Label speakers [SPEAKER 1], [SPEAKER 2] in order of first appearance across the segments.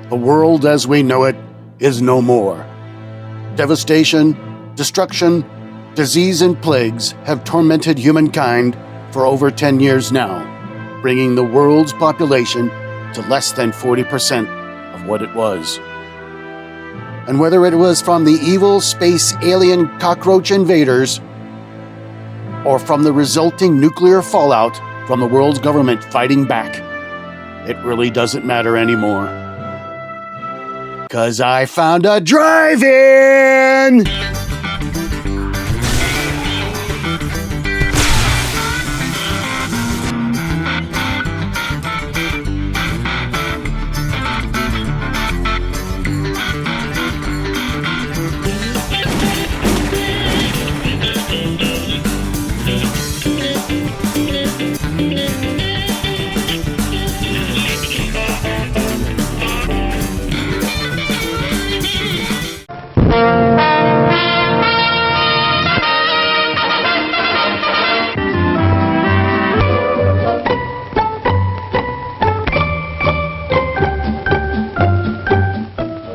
[SPEAKER 1] The world as we know it is no more. Devastation, destruction, disease, and plagues have tormented humankind for over 10 years now, bringing the world's population to less than 40% of what it was. And whether it was from the evil space alien cockroach invaders or from the resulting nuclear fallout from the world's government fighting back, it really doesn't matter anymore. 'Cause I found a drive-in!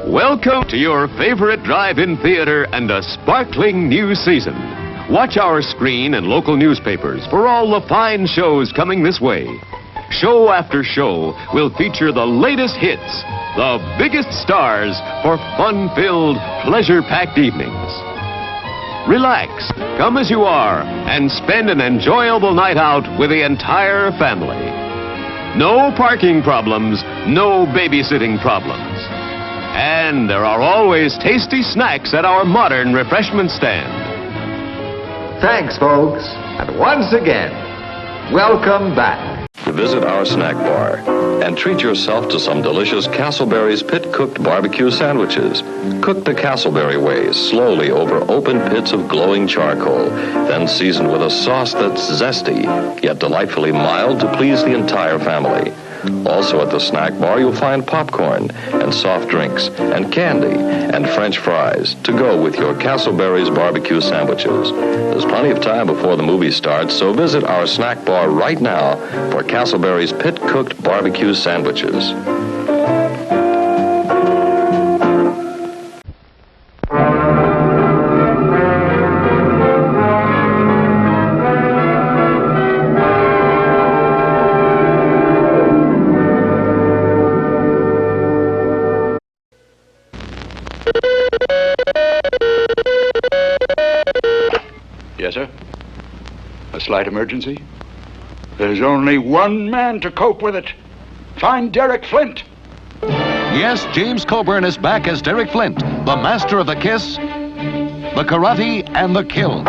[SPEAKER 2] Welcome to your favorite drive-in theater and a sparkling new season. Watch our screen and local newspapers for all the fine shows coming this way. Show after show will feature the latest hits, the biggest stars for fun-filled, pleasure-packed evenings. Relax, come as you are, and spend an enjoyable night out with the entire family. No parking problems, no babysitting problems. And there are always tasty snacks at our modern refreshment stand.
[SPEAKER 3] Thanks, folks. And once again, welcome back.
[SPEAKER 4] Visit our snack bar and treat yourself to some delicious Castleberry's pit-cooked barbecue sandwiches. Cook the Castleberry way, slowly over open pits of glowing charcoal, then season with a sauce that's zesty, yet delightfully mild to please the entire family. Also at the snack bar, you'll find popcorn and soft drinks and candy and French fries to go with your Castleberry's barbecue sandwiches. There's plenty of time before the movie starts, so visit our snack bar right now for Castleberry's pit-cooked barbecue sandwiches.
[SPEAKER 5] Yes, sir? A slight emergency? There's only one man to cope with it. Find Derek Flint.
[SPEAKER 6] Yes, James Coburn is back as Derek Flint, the master of the kiss, the karate, and the kill.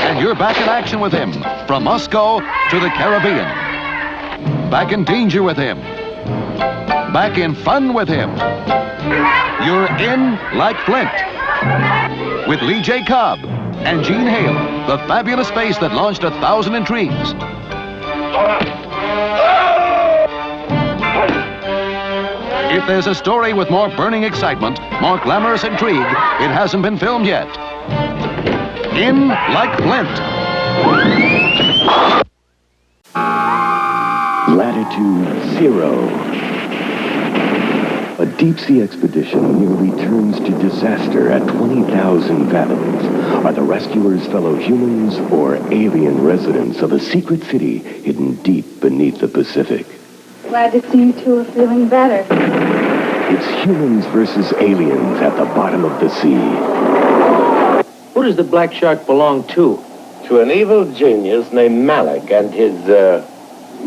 [SPEAKER 6] And you're back in action with him, from Moscow to the Caribbean. Back in danger with him. Back in fun with him. You're in like Flint. With Lee J. Cobb and Gene Hale, the fabulous face that launched 1,000 intrigues. If there's a story with more burning excitement, more glamorous intrigue, it hasn't been filmed yet. In like Flint.
[SPEAKER 7] Latitude 0. A deep-sea expedition nearly turns to disaster at 20,000 fathoms. Are the rescuers fellow humans or alien residents of a secret city hidden deep beneath the Pacific?
[SPEAKER 8] Glad to see you two are feeling better.
[SPEAKER 7] It's humans versus aliens at the bottom of the sea.
[SPEAKER 9] Who does the black shark belong to?
[SPEAKER 10] To an evil genius named Malik and his,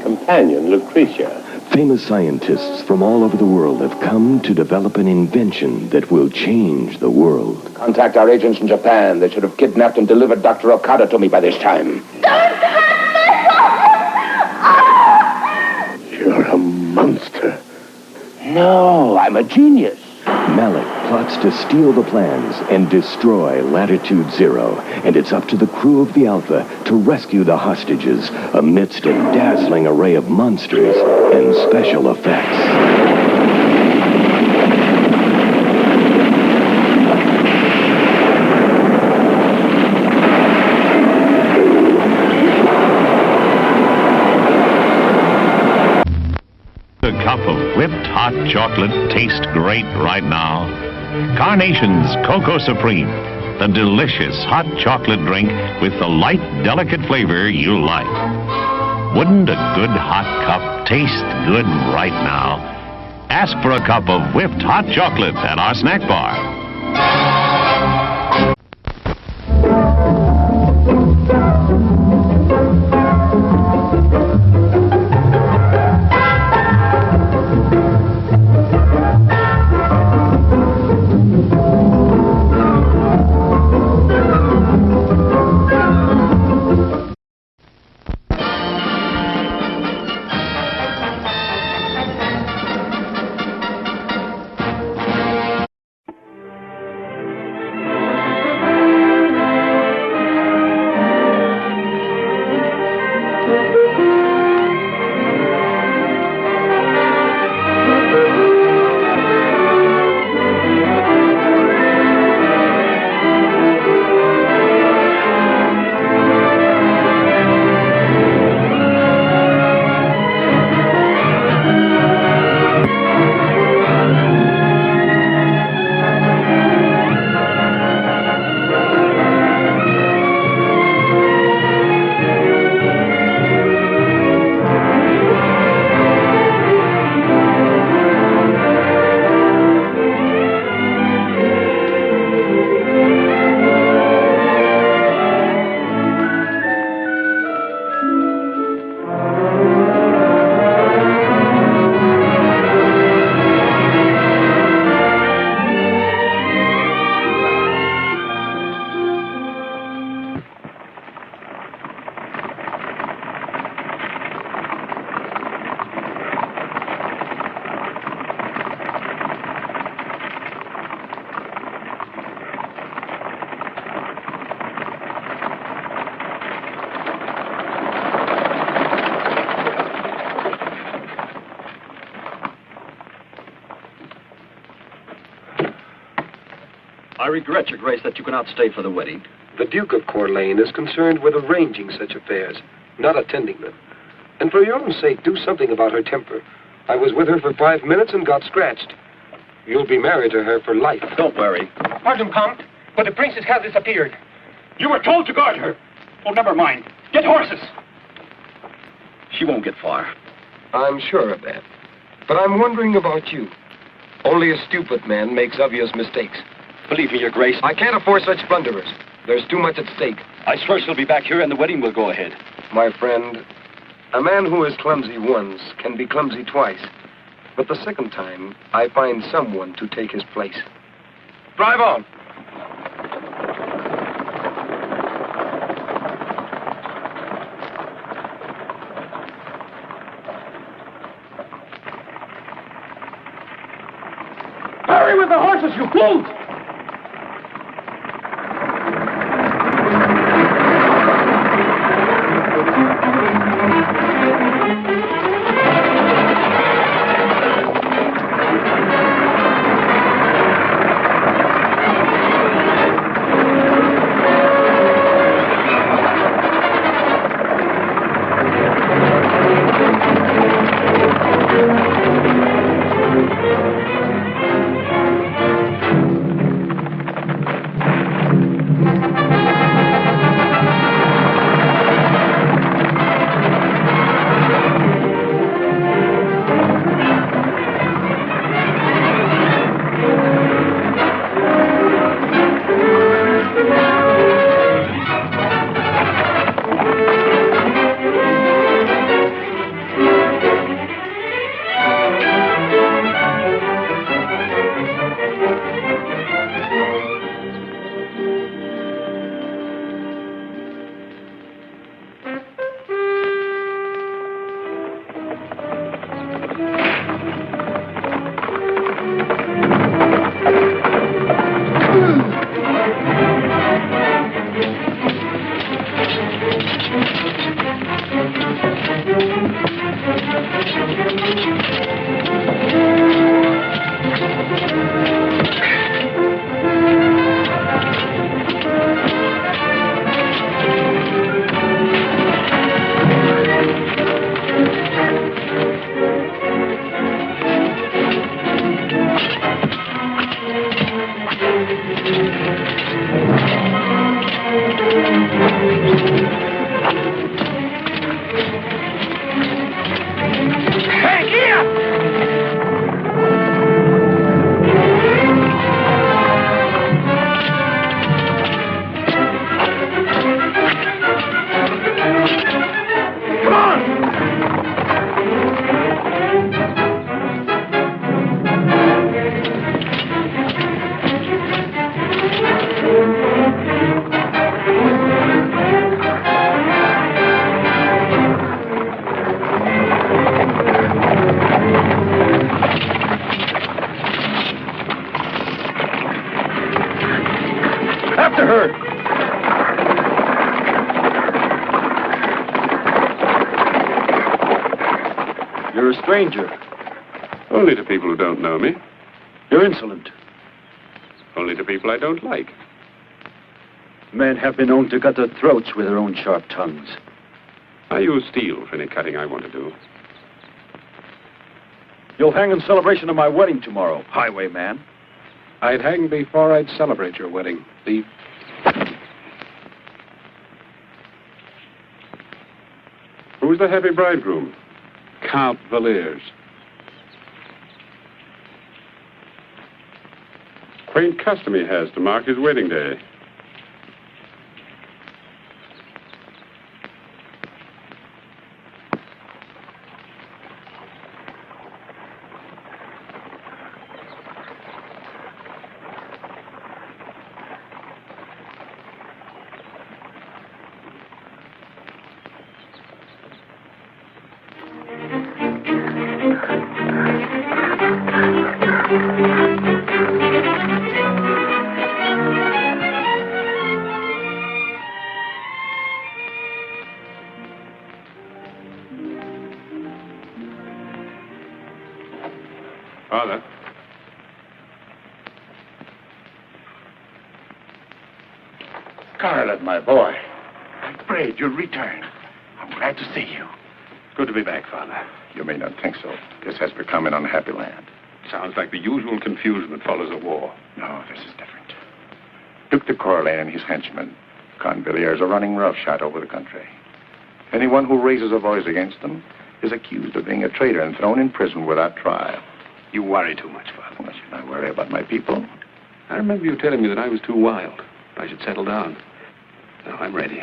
[SPEAKER 10] companion, Lucretia.
[SPEAKER 7] Famous scientists from all over the world have come to develop an invention that will change the world.
[SPEAKER 11] Contact our agents in Japan. They should have kidnapped and delivered Dr. Okada to me by this time.
[SPEAKER 7] You're a monster.
[SPEAKER 11] No, I'm a genius.
[SPEAKER 7] Malik plots to steal the plans and destroy Latitude 0, and it's up to the crew of the Alpha to rescue the hostages amidst a dazzling array of monsters and special effects.
[SPEAKER 2] The
[SPEAKER 12] cup of whipped hot chocolate taste great right now? Carnation's Cocoa Supreme, the delicious hot chocolate drink with the light, delicate flavor you like. Wouldn't a good hot cup taste good right now? Ask for a cup of whipped hot chocolate at our snack bar.
[SPEAKER 13] I regret, Your Grace, that you cannot stay for the wedding.
[SPEAKER 14] The Duke of Corlais is concerned with arranging such affairs, not attending them. And for your own sake, do something about her temper. I was with her for 5 minutes and got scratched. You'll be married to her for life.
[SPEAKER 13] Don't worry.
[SPEAKER 15] Pardon, Count, but the princess has disappeared.
[SPEAKER 13] You were told to guard her. Oh, never mind. Get horses. She won't get far.
[SPEAKER 14] I'm sure of that. But I'm wondering about you. Only a stupid man makes obvious mistakes.
[SPEAKER 13] Believe me, Your Grace.
[SPEAKER 14] I can't afford such blunderers. There's too much at stake.
[SPEAKER 13] I swear she'll be back here and the wedding will go ahead.
[SPEAKER 14] My friend, a man who is clumsy once can be clumsy twice. But the second time, I find someone to take his place. Drive on.
[SPEAKER 15] Hurry with the horses, you fools!
[SPEAKER 16] You're a stranger.
[SPEAKER 17] Only to people who don't know me.
[SPEAKER 16] You're insolent.
[SPEAKER 17] Only to people I don't like.
[SPEAKER 16] Men have been known to cut their throats with their own sharp tongues.
[SPEAKER 17] I use steel for any cutting I want to do.
[SPEAKER 16] You'll hang in celebration of my wedding tomorrow, highwayman.
[SPEAKER 17] I'd hang before I'd celebrate your wedding, thief. Who's the happy bridegroom? Count Villiers. Quaint custom he has to mark his wedding day. Father.
[SPEAKER 11] Scarlett, my boy. I prayed you'd return. I'm glad to see you.
[SPEAKER 17] Good to be back, Father.
[SPEAKER 11] You may not think so. This has become an unhappy land.
[SPEAKER 17] Sounds like the usual confusion that follows a war.
[SPEAKER 11] No, this is different. Duke of Corlais and his henchmen, Villiers, are running roughshod over the country. Anyone who raises a voice against them is accused of being a traitor and thrown in prison without trial.
[SPEAKER 17] You worry too much, Father.
[SPEAKER 11] Well, should I worry about my people?
[SPEAKER 17] I remember you telling me that I was too wild. I should settle down. Now I'm ready.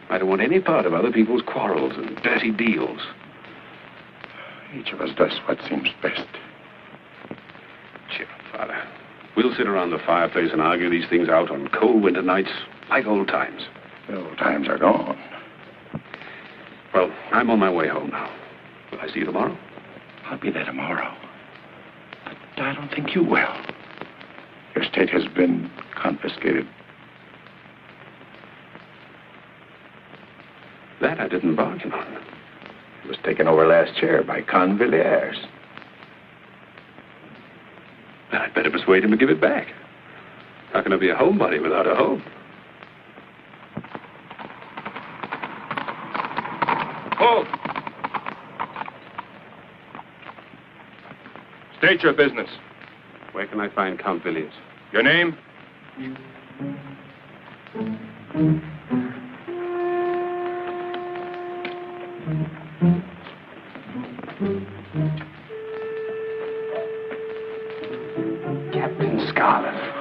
[SPEAKER 17] I don't want any part of other people's quarrels and dirty deals.
[SPEAKER 11] Each of us does what seems best.
[SPEAKER 17] Cheer up, Father. We'll sit around the fireplace and argue these things out on cold winter nights like old times.
[SPEAKER 11] The old times are gone.
[SPEAKER 17] Well, I'm on my way home now. Will I see you tomorrow?
[SPEAKER 11] I'll be there tomorrow. But I don't think you will. Your estate has been confiscated.
[SPEAKER 17] That I didn't bargain on.
[SPEAKER 11] It was taken over last year by Villiers.
[SPEAKER 17] Then I'd better persuade him to give it back. How can I be a homebody without a home?
[SPEAKER 14] Hold! State your business.
[SPEAKER 17] Where can I find Count Villiers?
[SPEAKER 14] Your name?
[SPEAKER 11] Captain Scarlett.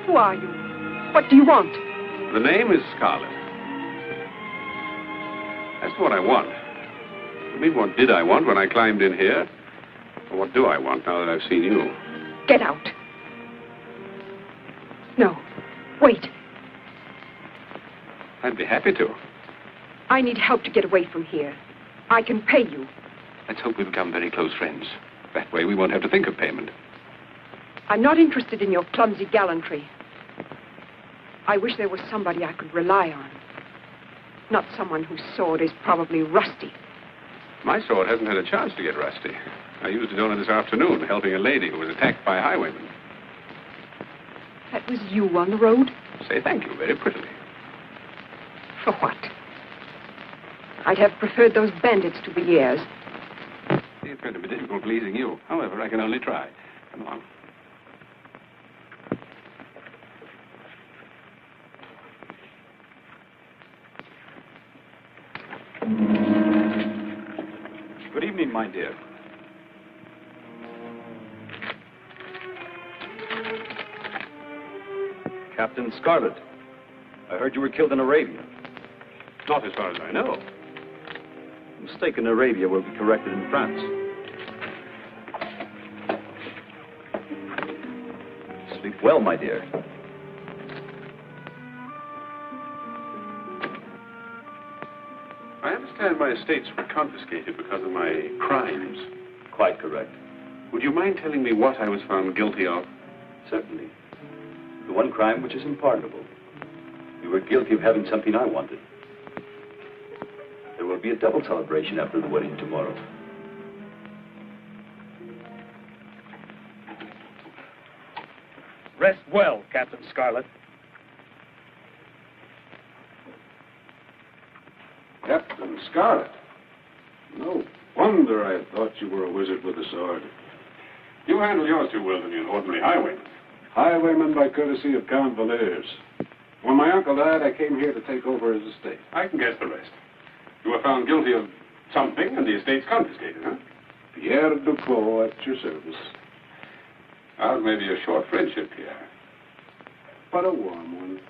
[SPEAKER 18] Who are you? What do you want?
[SPEAKER 17] The name is Scarlett. That's what I want. I mean, what did I want when I climbed in here? Or what do I want now that I've seen you?
[SPEAKER 18] Get out. No. Wait.
[SPEAKER 17] I'd be happy to.
[SPEAKER 18] I need help to get away from here. I can pay you.
[SPEAKER 17] Let's hope we become very close friends. That way we won't have to think of payment.
[SPEAKER 18] I'm not interested in your clumsy gallantry. I wish there was somebody I could rely on. Not someone whose sword is probably rusty.
[SPEAKER 17] My sword hasn't had a chance to get rusty. I used it only this afternoon, helping a lady who was attacked by highwaymen.
[SPEAKER 18] That was you on the road?
[SPEAKER 17] Say thank you very prettily.
[SPEAKER 18] For what? I'd have preferred those bandits to Villiers.
[SPEAKER 17] It's going to be difficult pleasing you. However, I can only try. Come along.
[SPEAKER 16] Good evening, my dear. Captain Scarlett, I heard you were killed in Arabia.
[SPEAKER 17] Not as far as I know.
[SPEAKER 16] A mistake in Arabia will be corrected in France. Sleep well, my dear.
[SPEAKER 17] I understand my estates were confiscated because of my crimes.
[SPEAKER 16] Quite correct.
[SPEAKER 17] Would you mind telling me what I was found guilty of?
[SPEAKER 16] Certainly. The one crime which is unpardonable. You were guilty of having something I wanted. There will be a double celebration after the wedding tomorrow.
[SPEAKER 13] Rest well, Captain Scarlett.
[SPEAKER 17] Captain Scarlett. No wonder I thought you were a wizard with a sword. You handle yours too well to be an ordinary highwayman. Highwayman by courtesy of Count Villiers. When my uncle died, I came here to take over his estate. I can guess the rest. You were found guilty of something, and the estate's confiscated, huh? Pierre Duclos at your service. Ours may be a short friendship, Pierre, but a warm one.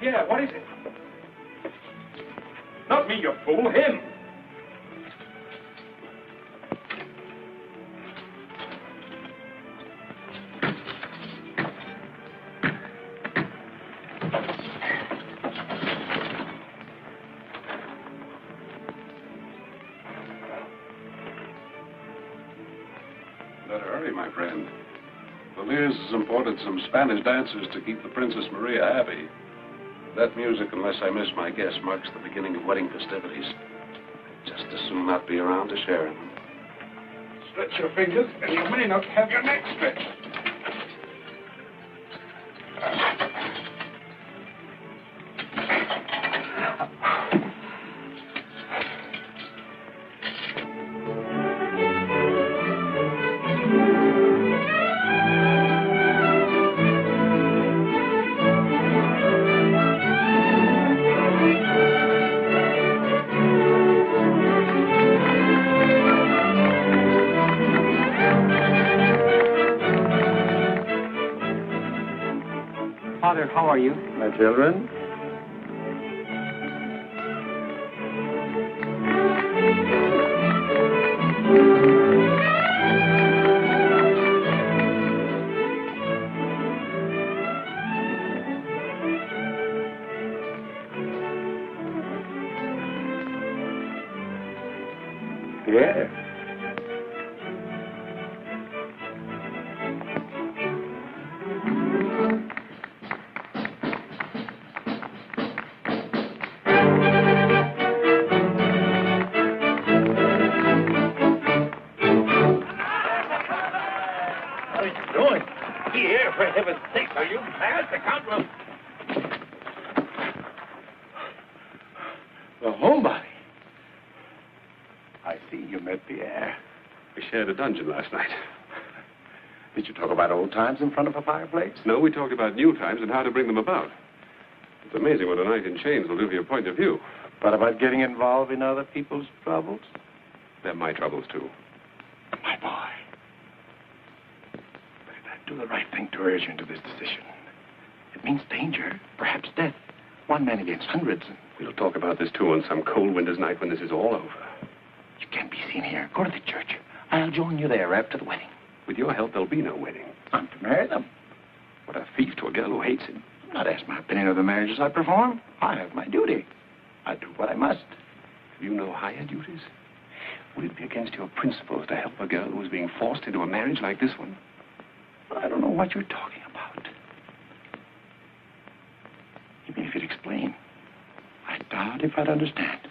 [SPEAKER 13] Yeah, what is it? Not me, you fool, him.
[SPEAKER 17] Better hurry, my friend. Villiers has imported some Spanish dancers to keep the Princess Maria happy. That music, unless I miss my guess, marks the beginning of wedding festivities. Just as soon not be around to share them.
[SPEAKER 13] Stretch your fingers, and you may not have your neck stretched.
[SPEAKER 9] Father, how are you?
[SPEAKER 10] My children? Yes.
[SPEAKER 17] The homebody. I see you met Pierre. We shared a dungeon last night.
[SPEAKER 11] Did you talk about old times in front of a fireplace?
[SPEAKER 17] No, we talked about new times and how to bring them about. It's amazing what a knight in chains will do to your point of view.
[SPEAKER 11] What about getting involved in other people's troubles?
[SPEAKER 17] They're my troubles, too.
[SPEAKER 11] My boy. But if I do the right thing to urge you into this decision, it means danger, perhaps death. One man against hundreds.
[SPEAKER 17] We'll talk about this, too, on some cold winter's night when this is all over.
[SPEAKER 11] You can't be seen here. Go to the church. I'll join you there after the wedding.
[SPEAKER 17] With your help, there'll be no wedding.
[SPEAKER 11] I'm to marry them.
[SPEAKER 17] What a thief to a girl who hates him.
[SPEAKER 11] I'm not asked my opinion of the marriages I perform. I have my duty. I do what I must.
[SPEAKER 17] Do you know higher duties? Would it be against your principles to help a girl who is being forced into a marriage like this one?
[SPEAKER 11] I don't know what you're talking about. Even if you'd explain, I doubt if I'd understand it.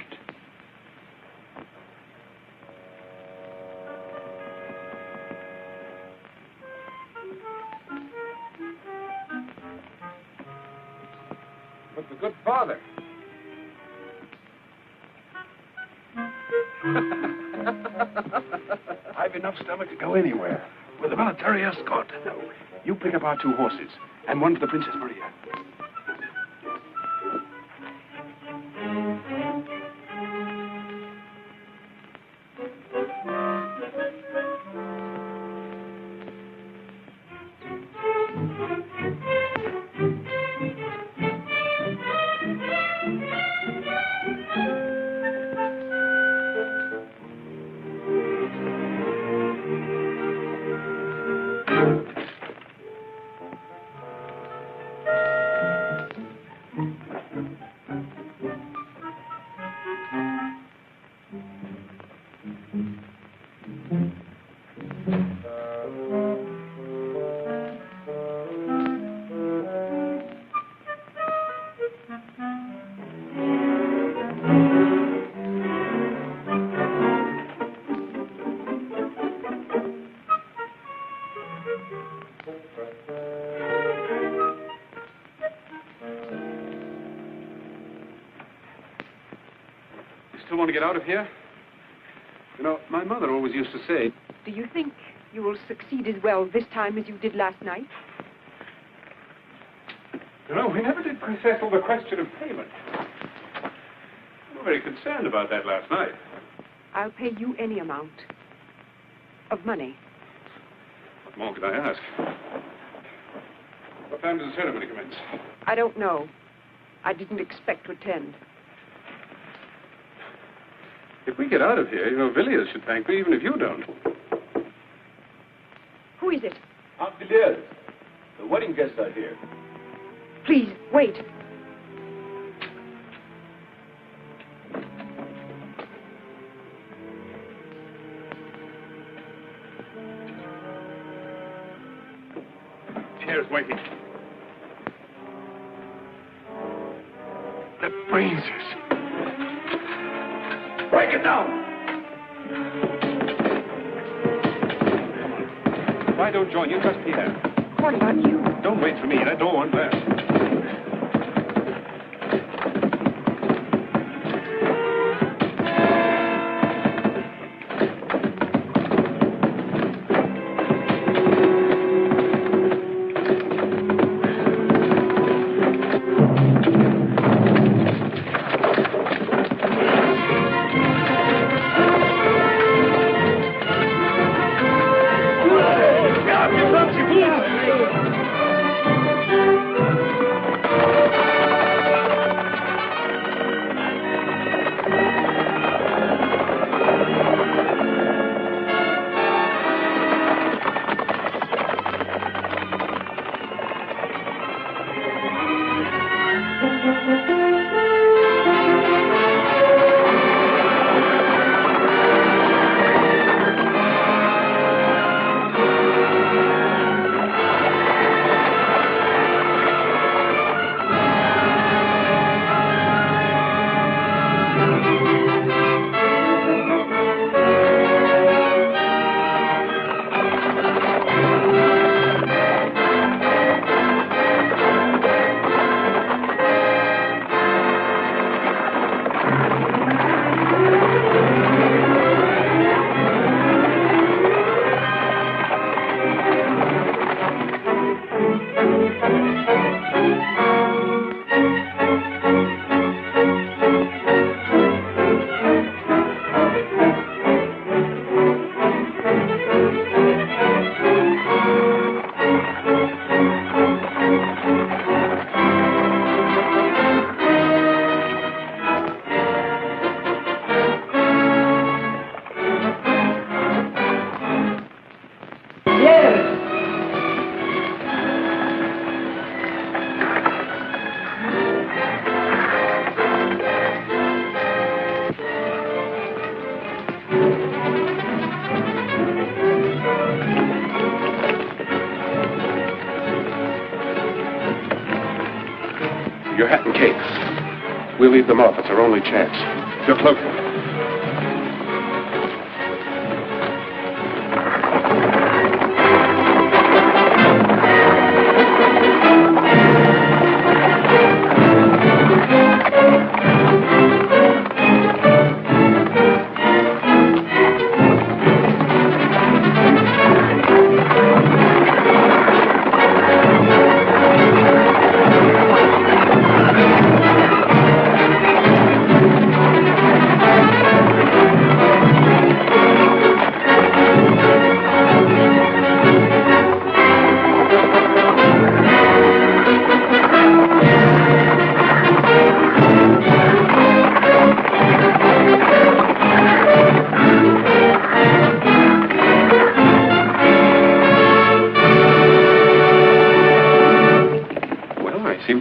[SPEAKER 17] But the good father.
[SPEAKER 11] I've enough stomach to go anywhere with a military escort.
[SPEAKER 17] No, you pick up our 2 horses and one for the Princess Maria. Still want to get out of here? You know, my mother always used to say...
[SPEAKER 18] Do you think you will succeed as well this time as you did last night?
[SPEAKER 17] You know, we never did settle the question of payment. We were very concerned about that last night.
[SPEAKER 18] I'll pay you any amount of money.
[SPEAKER 17] What more could I ask? What time does the ceremony commence?
[SPEAKER 18] I don't know. I didn't expect to attend.
[SPEAKER 17] If we get out of here, you know, Villiers should thank me, even if you don't.
[SPEAKER 18] Who is it?
[SPEAKER 16] Aunt Villiers. The wedding guests are here.
[SPEAKER 18] Please, wait.
[SPEAKER 17] Chair's waiting.
[SPEAKER 11] The braziers. Break it down!
[SPEAKER 17] Why don't join you? Just Pierre.
[SPEAKER 18] What about you?
[SPEAKER 17] Don't wait for me. That door won't last. Your hat and cape. We'll leave them off. It's our only chance. Your cloak.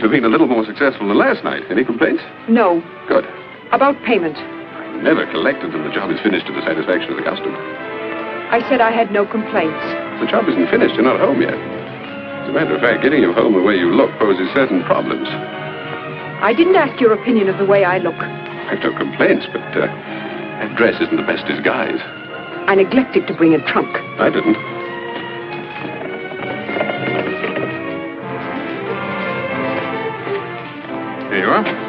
[SPEAKER 17] Been a little more successful than last night. Any complaints?
[SPEAKER 18] No.
[SPEAKER 17] Good.
[SPEAKER 18] About payment.
[SPEAKER 17] I never collect until the job is finished to the satisfaction of the customer.
[SPEAKER 18] I said I had no complaints.
[SPEAKER 17] The job isn't finished. You're not home yet. As a matter of fact, getting you home the way you look poses certain problems.
[SPEAKER 18] I didn't ask your opinion of the way I look.
[SPEAKER 17] I've no complaints, but that dress isn't the best disguise.
[SPEAKER 18] I neglected to bring a trunk.
[SPEAKER 17] I didn't. Here you are.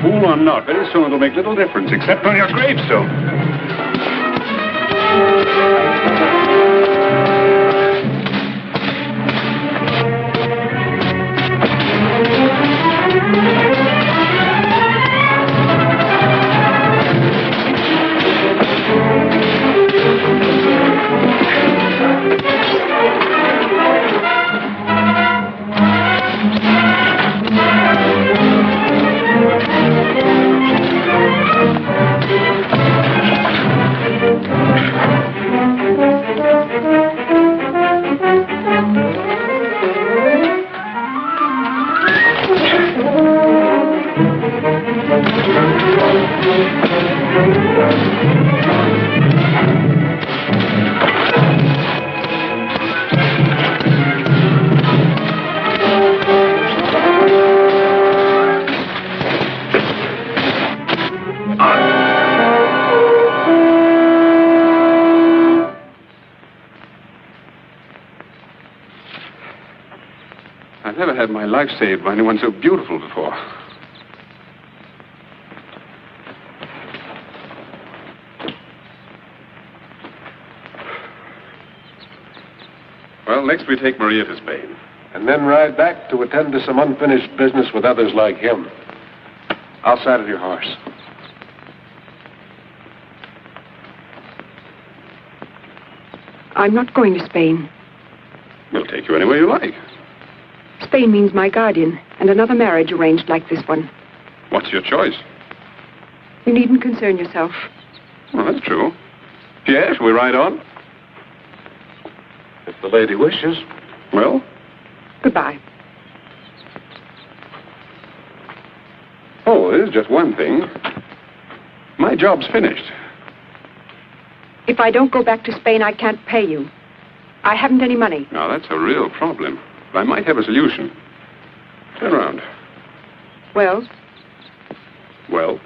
[SPEAKER 17] Fool or not, very soon it'll make little difference, except on your gravestone. I've never had my life saved by anyone so beautiful before. Well, next we take Maria to Spain.
[SPEAKER 14] And then ride back to attend to some unfinished business with others like him. I'll saddle your horse.
[SPEAKER 18] I'm not going to Spain.
[SPEAKER 17] We'll take you anywhere you like.
[SPEAKER 18] Spain means my guardian, and another marriage arranged like this one.
[SPEAKER 17] What's your choice?
[SPEAKER 18] You needn't concern yourself.
[SPEAKER 17] Well, that's true. Pierre, shall we ride on?
[SPEAKER 14] If the lady wishes.
[SPEAKER 17] Well?
[SPEAKER 18] Goodbye.
[SPEAKER 17] Oh, there's just one thing. My job's finished.
[SPEAKER 18] If I don't go back to Spain, I can't pay you. I haven't any money.
[SPEAKER 17] Now, that's a real problem. But I might have a solution. Turn around.
[SPEAKER 18] Well?
[SPEAKER 17] Well?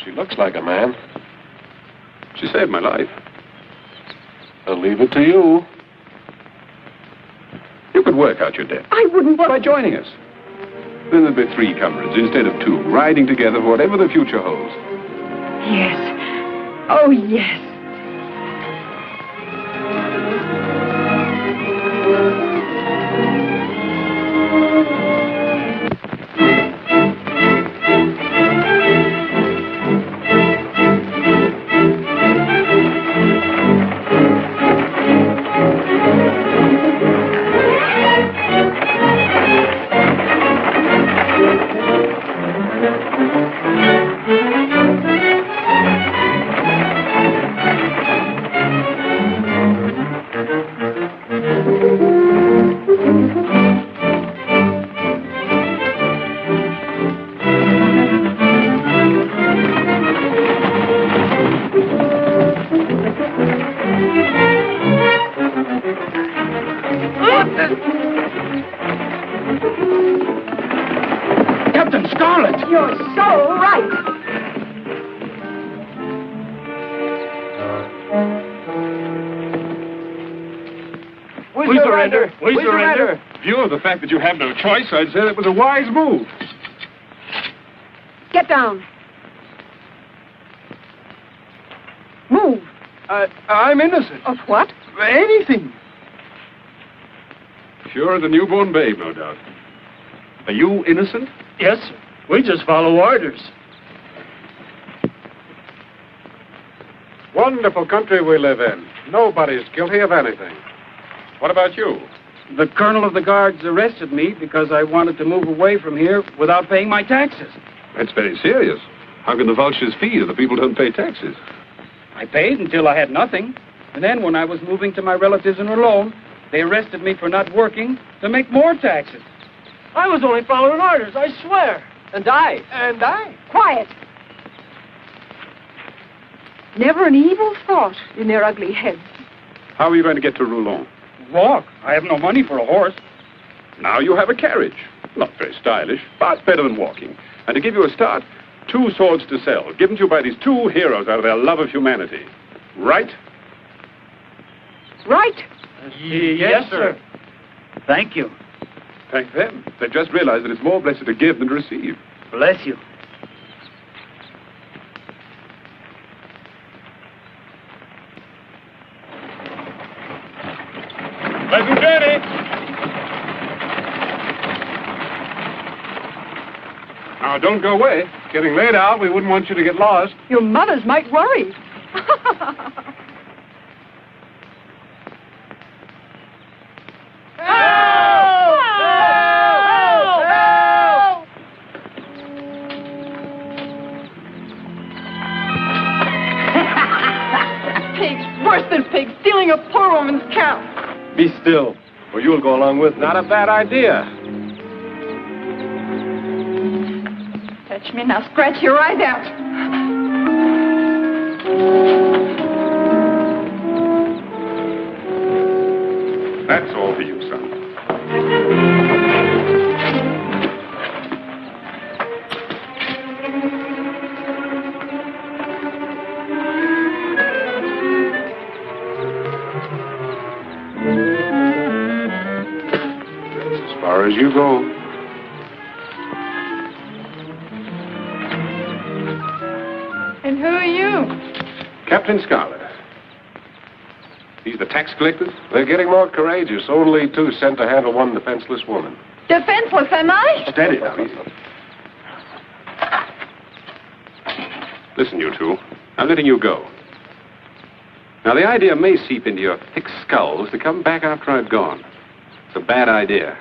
[SPEAKER 14] She looks like a man.
[SPEAKER 17] She saved my life.
[SPEAKER 14] I'll leave it to you.
[SPEAKER 17] You could work out your debt.
[SPEAKER 18] I wouldn't.
[SPEAKER 17] By joining us. Then there'd be 3 comrades instead of 2, riding together for whatever the future holds.
[SPEAKER 18] Yes. Oh, yes.
[SPEAKER 15] Captain Scarlett!
[SPEAKER 18] You're so right.
[SPEAKER 15] We surrender!
[SPEAKER 17] We surrender. View of the fact that you have no choice, I'd say that was a wise move.
[SPEAKER 18] Get down. Move.
[SPEAKER 17] I'm innocent.
[SPEAKER 18] Of what?
[SPEAKER 17] Anything. Sure, the newborn babe, no doubt. Are you innocent?
[SPEAKER 15] Yes, sir. We just follow orders.
[SPEAKER 17] Wonderful country we live in. Nobody's guilty of anything. What about you?
[SPEAKER 9] The colonel of the guards arrested me because I wanted to move away from here without paying my taxes.
[SPEAKER 17] That's very serious. How can the vultures feed if the people don't pay taxes?
[SPEAKER 9] I paid until I had nothing. And then when I was moving to my relatives in Rome, they arrested me for not working to make more taxes.
[SPEAKER 15] I was only following orders, I swear.
[SPEAKER 9] And I.
[SPEAKER 18] Quiet. Never an evil thought in their ugly heads.
[SPEAKER 17] How are you going to get to Roulon?
[SPEAKER 9] Walk. I have no money for a horse.
[SPEAKER 17] Now you have a carriage. Not very stylish, but better than walking. And to give you a start, 2 swords to sell, given to you by these 2 heroes out of their love of humanity. Right?
[SPEAKER 18] Right.
[SPEAKER 9] Yes, sir. Thank you.
[SPEAKER 17] Thank them. They've just realized that it's more blessed to give than to receive.
[SPEAKER 9] Bless you.
[SPEAKER 17] Pleasant journey. Now, don't go away. It's getting late out. We wouldn't want you to get lost.
[SPEAKER 18] Your mothers might worry.
[SPEAKER 15] Worse than pigs, stealing a poor woman's cow.
[SPEAKER 14] Be still, or you'll go along with me.
[SPEAKER 17] Not a bad idea.
[SPEAKER 8] Touch me, now scratch your eyes out.
[SPEAKER 17] That's all for you, son. That's as far as you go.
[SPEAKER 8] And who are you?
[SPEAKER 17] Captain Scarlett. These the tax collectors? They're getting more courageous. Only 2 sent to handle one defenseless woman.
[SPEAKER 8] Defenseless, am I?
[SPEAKER 17] Steady now, easy. Listen, you 2. I'm letting you go. Now, the idea may seep into your thick skulls to come back after I've gone. It's a bad idea.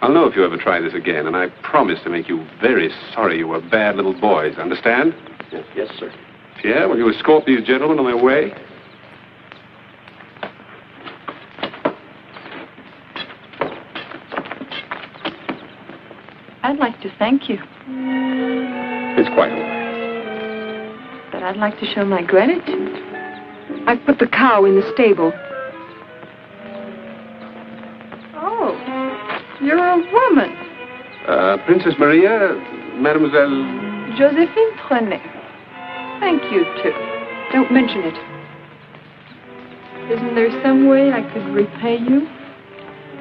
[SPEAKER 17] I'll know if you ever try this again, and I promise to make you very sorry you were bad little boys. Understand?
[SPEAKER 14] Yes, sir.
[SPEAKER 17] Yeah, will you escort these gentlemen on their way?
[SPEAKER 8] I'd like to thank you,
[SPEAKER 17] It's quite all right.
[SPEAKER 8] but I'd like to show my gratitude.
[SPEAKER 18] I've put the cow in the stable.
[SPEAKER 8] Oh, you're a woman.
[SPEAKER 17] Princess Maria, Mademoiselle...
[SPEAKER 8] Josephine Trenet. Thank you, too.
[SPEAKER 18] Don't mention it.
[SPEAKER 8] Isn't there some way I could repay you?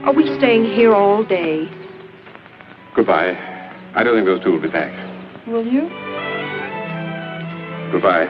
[SPEAKER 18] Are we staying here all day?
[SPEAKER 17] Goodbye. I don't think those 2 will be back.
[SPEAKER 8] Will you?
[SPEAKER 17] Goodbye.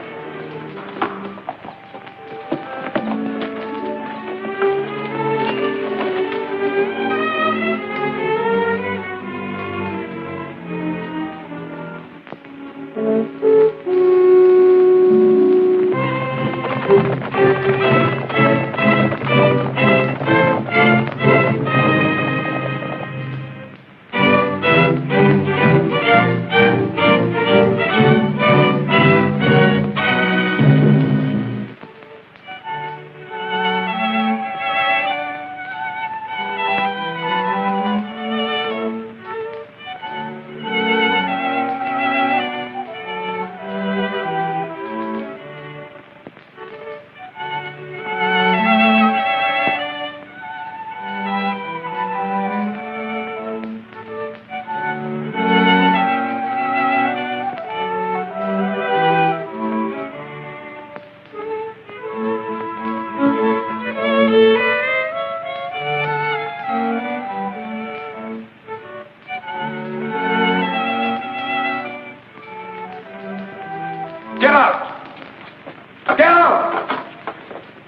[SPEAKER 14] Get out! Get out!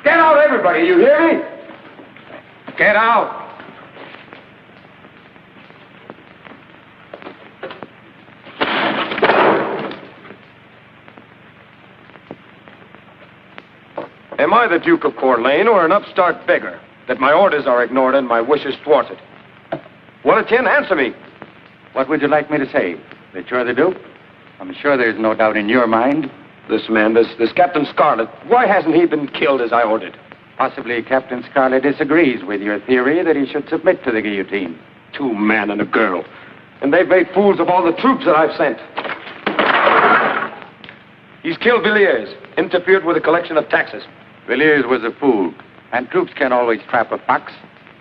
[SPEAKER 14] Get out, everybody, you hear me? Get out! Am I the Duke of Corlais or an upstart beggar that my orders are ignored and my wishes thwarted? Well, Etienne, answer me.
[SPEAKER 19] What would you like me to say? That you're the Duke? I'm sure there's no doubt in your mind.
[SPEAKER 14] This man, this Captain Scarlett, why hasn't he been killed as I ordered?
[SPEAKER 19] Possibly Captain Scarlett disagrees with your theory that he should submit to the guillotine.
[SPEAKER 14] 2 men and a girl. And they've made fools of all the troops that I've sent. He's killed Villiers, interfered with the collection of taxes.
[SPEAKER 19] Villiers was a fool, and troops can't always trap a fox.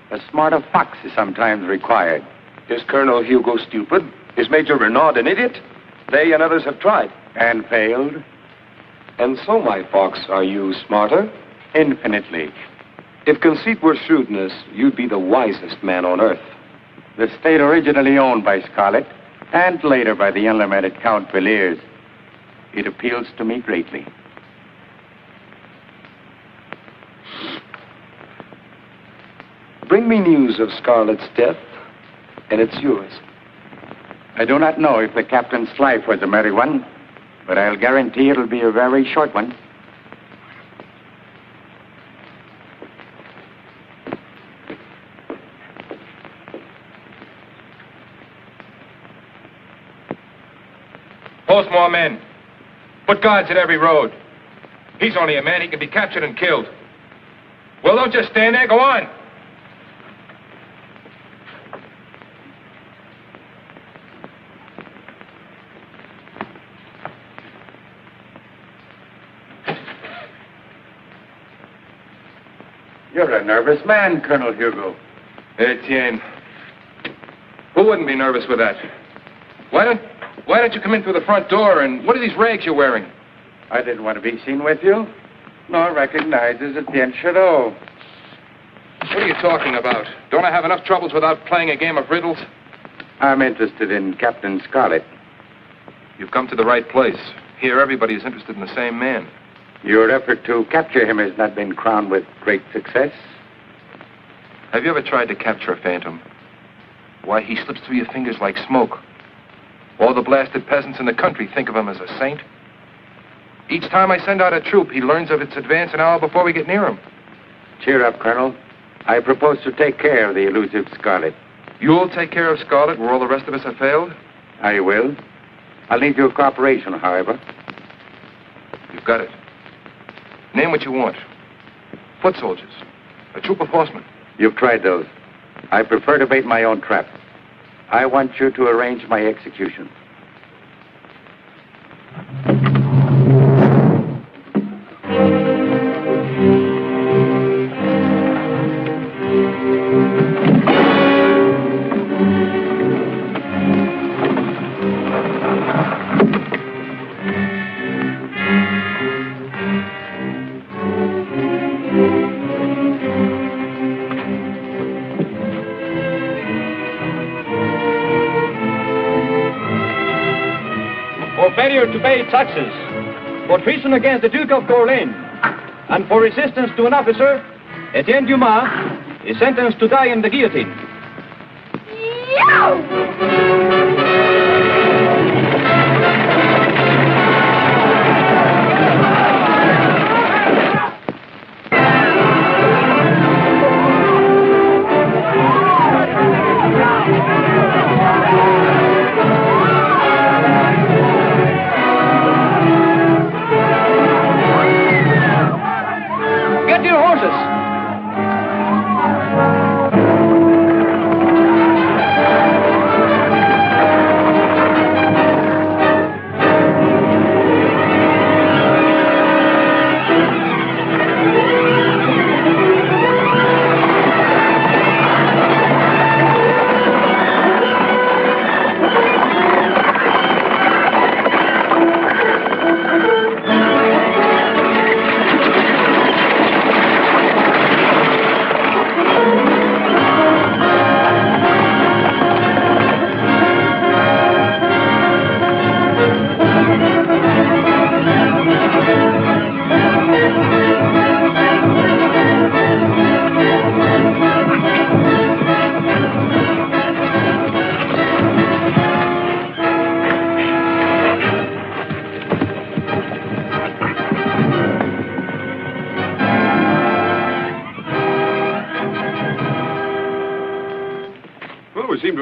[SPEAKER 19] A smarter fox is sometimes required.
[SPEAKER 14] Is Colonel Hugo stupid? Is Major Renaud an idiot? They and others have tried.
[SPEAKER 19] And failed.
[SPEAKER 14] And so, my fox, are you smarter?
[SPEAKER 19] Infinitely.
[SPEAKER 14] If conceit were shrewdness, you'd be the wisest man on earth.
[SPEAKER 19] The state originally owned by Scarlett, and later by the unlimited Count Villiers. It appeals to me greatly.
[SPEAKER 14] Bring me news of Scarlett's death, and it's yours.
[SPEAKER 19] I do not know if the captain's life was a merry one, but I'll guarantee it'll be a very short one.
[SPEAKER 14] Post more men. Put guards at every road. He's only a man. He can be captured and killed. Well, don't just stand there. Go on.
[SPEAKER 19] You're a nervous man, Colonel Hugo.
[SPEAKER 14] Etienne. Who wouldn't be nervous with that? Why don't you come in through the front door, and what are these rags you're wearing?
[SPEAKER 19] I didn't want to be seen with you, nor recognized as Etienne Chateau.
[SPEAKER 14] What are you talking about? Don't I have enough troubles without playing a game of riddles?
[SPEAKER 19] I'm interested in Captain Scarlett.
[SPEAKER 14] You've come to the right place. Here, everybody is interested in the same man.
[SPEAKER 19] Your effort to capture him has not been crowned with great success.
[SPEAKER 14] Have you ever tried to capture a phantom? Why, he slips through your fingers like smoke. All the blasted peasants in the country think of him as a saint. Each time I send out a troop, he learns of its advance an hour before we get near him.
[SPEAKER 19] Cheer up, Colonel. I propose to take care of the elusive Scarlett.
[SPEAKER 14] You'll take care of Scarlett where all the rest of us have failed?
[SPEAKER 19] I will. I'll need your cooperation, however.
[SPEAKER 14] You've got it. Name what you want. Foot soldiers. A troop of horsemen.
[SPEAKER 19] You've tried those. I prefer to bait my own trap. I want you to arrange my execution.
[SPEAKER 20] Failure to pay taxes, for treason against the Duke of Corlais, and for resistance to an officer, Etienne Dumas is sentenced to die in the guillotine.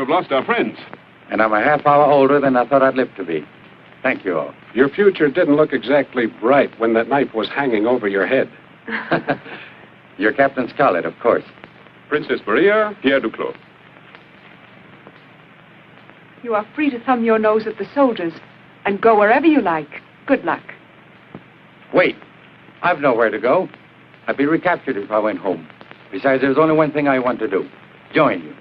[SPEAKER 17] have lost our friends.
[SPEAKER 19] And I'm a half hour older than I thought I'd live to be. Thank you all.
[SPEAKER 17] Your future didn't look exactly bright when that knife was hanging over your head.
[SPEAKER 19] You're Captain Scarlett, of course.
[SPEAKER 17] Princess Maria, Pierre Duclos.
[SPEAKER 18] You are free to thumb your nose at the soldiers and go wherever you like. Good luck.
[SPEAKER 19] Wait. I've nowhere to go. I'd be recaptured if I went home. Besides, there's only one thing I want to do. Join you.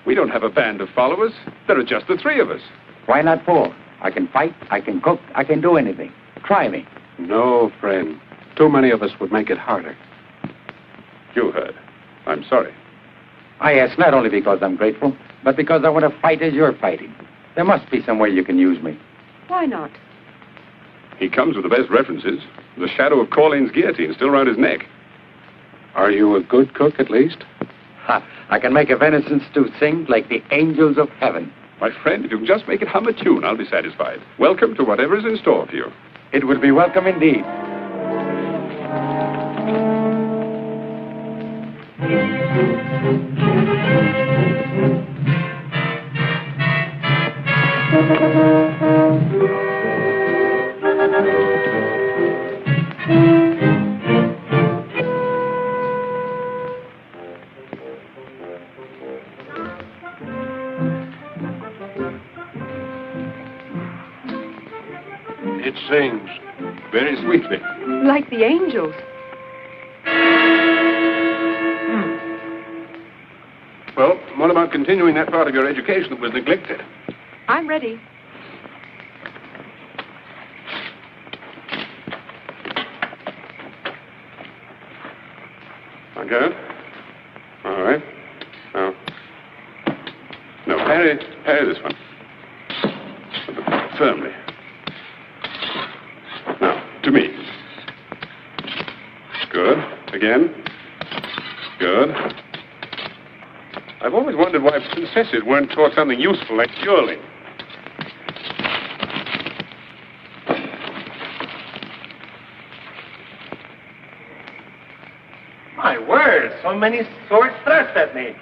[SPEAKER 17] We don't have a band of followers. There are just the three of us.
[SPEAKER 19] Why not four? I can fight, I can cook, I can do anything. Try me.
[SPEAKER 17] No, friend. Too many of us would make it harder. You heard. I'm sorry.
[SPEAKER 19] I ask not only because I'm grateful, but because I want to fight as you're fighting. There must be some way you can use me.
[SPEAKER 18] Why not?
[SPEAKER 17] He comes with the best references. The shadow of Corlain's guillotine still around his neck. Are you a good cook, at least?
[SPEAKER 19] Ha! I can make a venison stew sing like the angels of heaven.
[SPEAKER 17] My friend, if you can just make it hum a tune, I'll be satisfied. Welcome to whatever is in store for you.
[SPEAKER 19] It would be welcome indeed.
[SPEAKER 17] It sings very sweetly.
[SPEAKER 18] Like the angels.
[SPEAKER 17] Well, what about continuing that part of your education that was neglected?
[SPEAKER 18] I'm ready.
[SPEAKER 17] Okay. All right. Now, no, parry this one. Firmly. Now, to me. Good. Again. Good. I've always wondered why princesses weren't taught something useful like dueling.
[SPEAKER 21] My word, so many swords thrust at me.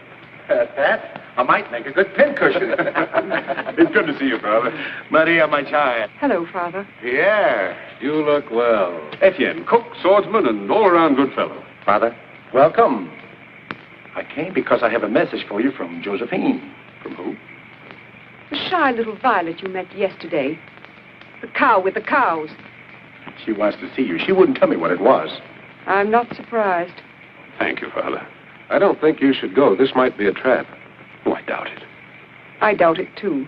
[SPEAKER 21] That, I might make a good pincushion.
[SPEAKER 17] It's good to see you, Father.
[SPEAKER 21] Maria, my child.
[SPEAKER 18] Hello, Father.
[SPEAKER 17] Pierre, you look well. Etienne, cook, swordsman, and all-around good fellow.
[SPEAKER 21] Father, welcome. I came because I have a message for you from Josephine.
[SPEAKER 17] From who?
[SPEAKER 18] The shy little violet you met yesterday. The cow with the cows.
[SPEAKER 21] She wants to see you. She wouldn't tell me what it was.
[SPEAKER 18] I'm not surprised.
[SPEAKER 17] Thank you, Father. I don't think you should go. This might be a trap. Oh, I doubt it.
[SPEAKER 18] I doubt it, too.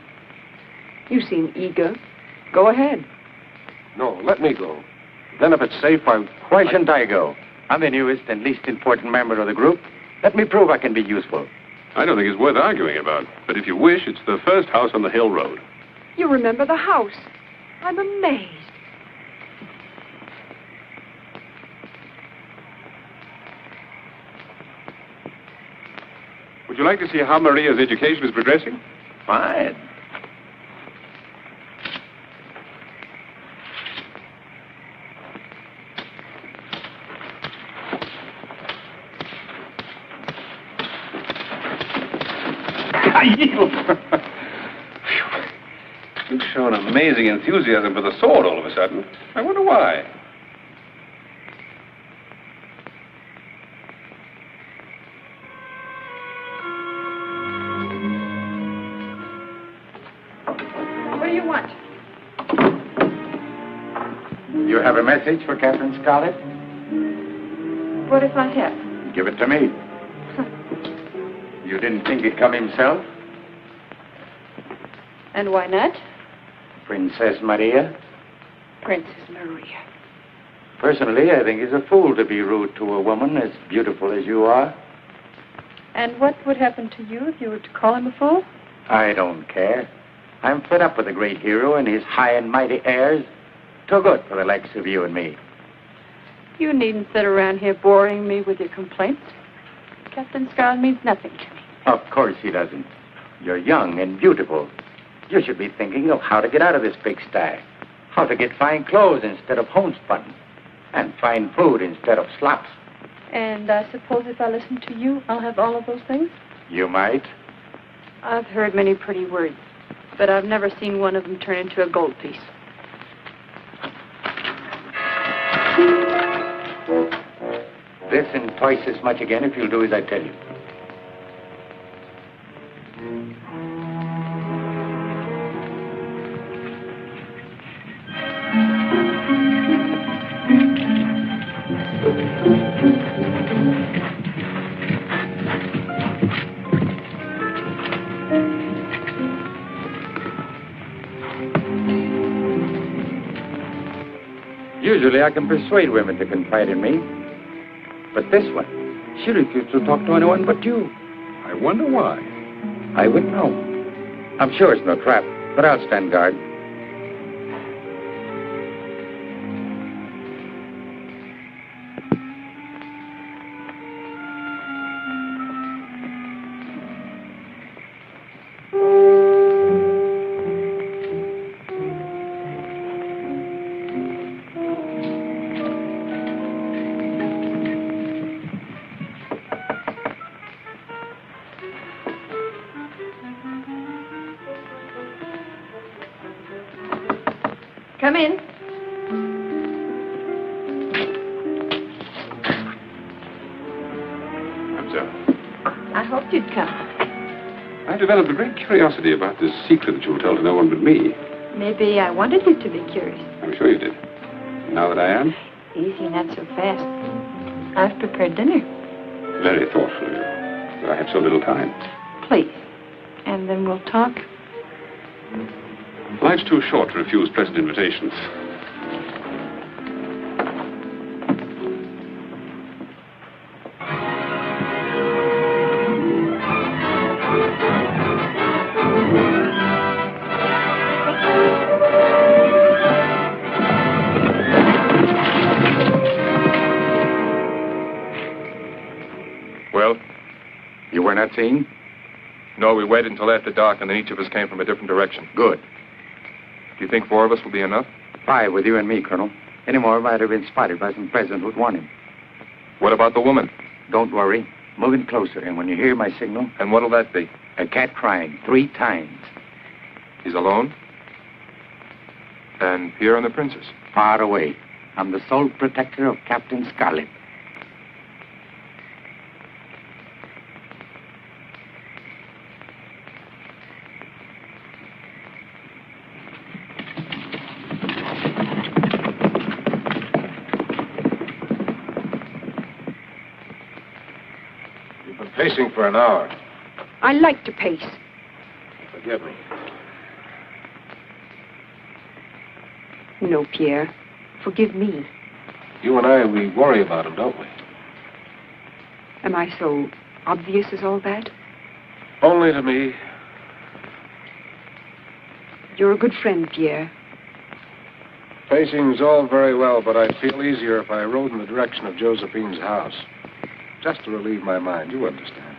[SPEAKER 18] You seem eager. Go ahead.
[SPEAKER 17] No, let me go. Then if it's safe,
[SPEAKER 19] Why shouldn't I go? I'm the newest and least important member of the group. Let me prove I can be useful.
[SPEAKER 17] I don't think it's worth arguing about. But if you wish, it's the first house on the hill road.
[SPEAKER 18] You remember the house. I'm amazed.
[SPEAKER 17] Would you like to see how Maria's education is progressing?
[SPEAKER 21] Fine.
[SPEAKER 17] You've shown amazing enthusiasm for the sword all of a sudden. I wonder why.
[SPEAKER 18] What do you want?
[SPEAKER 19] You have a message for Captain Scarlett?
[SPEAKER 18] What if I have?
[SPEAKER 19] Give it to me. You didn't think he'd come himself?
[SPEAKER 18] And why not?
[SPEAKER 19] Princess Maria?
[SPEAKER 18] Princess Maria.
[SPEAKER 19] Personally, I think he's a fool to be rude to a woman as beautiful as you are.
[SPEAKER 8] And what would happen to you if you were to call him a fool?
[SPEAKER 19] I don't care. I'm fed up with the great hero and his high and mighty airs. Too good for the likes of you and me.
[SPEAKER 8] You needn't sit around here boring me with your complaints. Captain Scarlett means nothing to me.
[SPEAKER 19] Of course he doesn't. You're young and beautiful. You should be thinking of how to get out of this pigsty. How to get fine clothes instead of homespun. And fine food instead of slops.
[SPEAKER 8] And I suppose if I listen to you, I'll have all of those things?
[SPEAKER 19] You might.
[SPEAKER 8] I've heard many pretty words, but I've never seen one of them turn into a gold piece.
[SPEAKER 19] This and twice as much again if you'll do as I tell you. Usually I can persuade women to confide in me. But this one, she refused to talk to anyone but you.
[SPEAKER 17] I wonder why.
[SPEAKER 19] I wouldn't know. I'm sure it's no trap, but I'll stand guard.
[SPEAKER 8] Come in.
[SPEAKER 17] I'm sorry.
[SPEAKER 8] I hoped you'd come.
[SPEAKER 17] I've developed a great curiosity about this secret that you were told to no one but me.
[SPEAKER 8] Maybe I wanted you to be curious.
[SPEAKER 17] I'm sure you did. Now that I am,
[SPEAKER 8] Easy, not so fast. I've prepared dinner.
[SPEAKER 17] very thoughtful of you. But I have so little time.
[SPEAKER 8] Please. And then we'll talk.
[SPEAKER 17] Life's too short to refuse present invitations.
[SPEAKER 11] Well?
[SPEAKER 19] You were not seen?
[SPEAKER 11] No, we waited until after dark, and then each of us came from a different direction.
[SPEAKER 19] Good.
[SPEAKER 11] Do you think 4 of us will be enough?
[SPEAKER 19] 5 with you and me, Colonel. Any more might have been spotted by some peasant who'd want him.
[SPEAKER 11] What about the woman?
[SPEAKER 19] Don't worry. Moving closer, and when you hear my signal...
[SPEAKER 11] And what'll that be?
[SPEAKER 19] A cat crying 3 times.
[SPEAKER 11] He's alone? And Pierre and the princess?
[SPEAKER 19] Far away. I'm the sole protector of Captain Scarlett.
[SPEAKER 17] Pacing for an hour.
[SPEAKER 18] I like to pace.
[SPEAKER 17] Forgive me.
[SPEAKER 18] No, Pierre. Forgive me.
[SPEAKER 17] You and I, we worry about him, don't we?
[SPEAKER 18] Am I so obvious as all that?
[SPEAKER 17] Only to me.
[SPEAKER 18] You're a good friend, Pierre.
[SPEAKER 17] Pacing's all very well, but I'd feel easier if I rode in the direction of Josephine's house. Just to relieve my mind, you understand.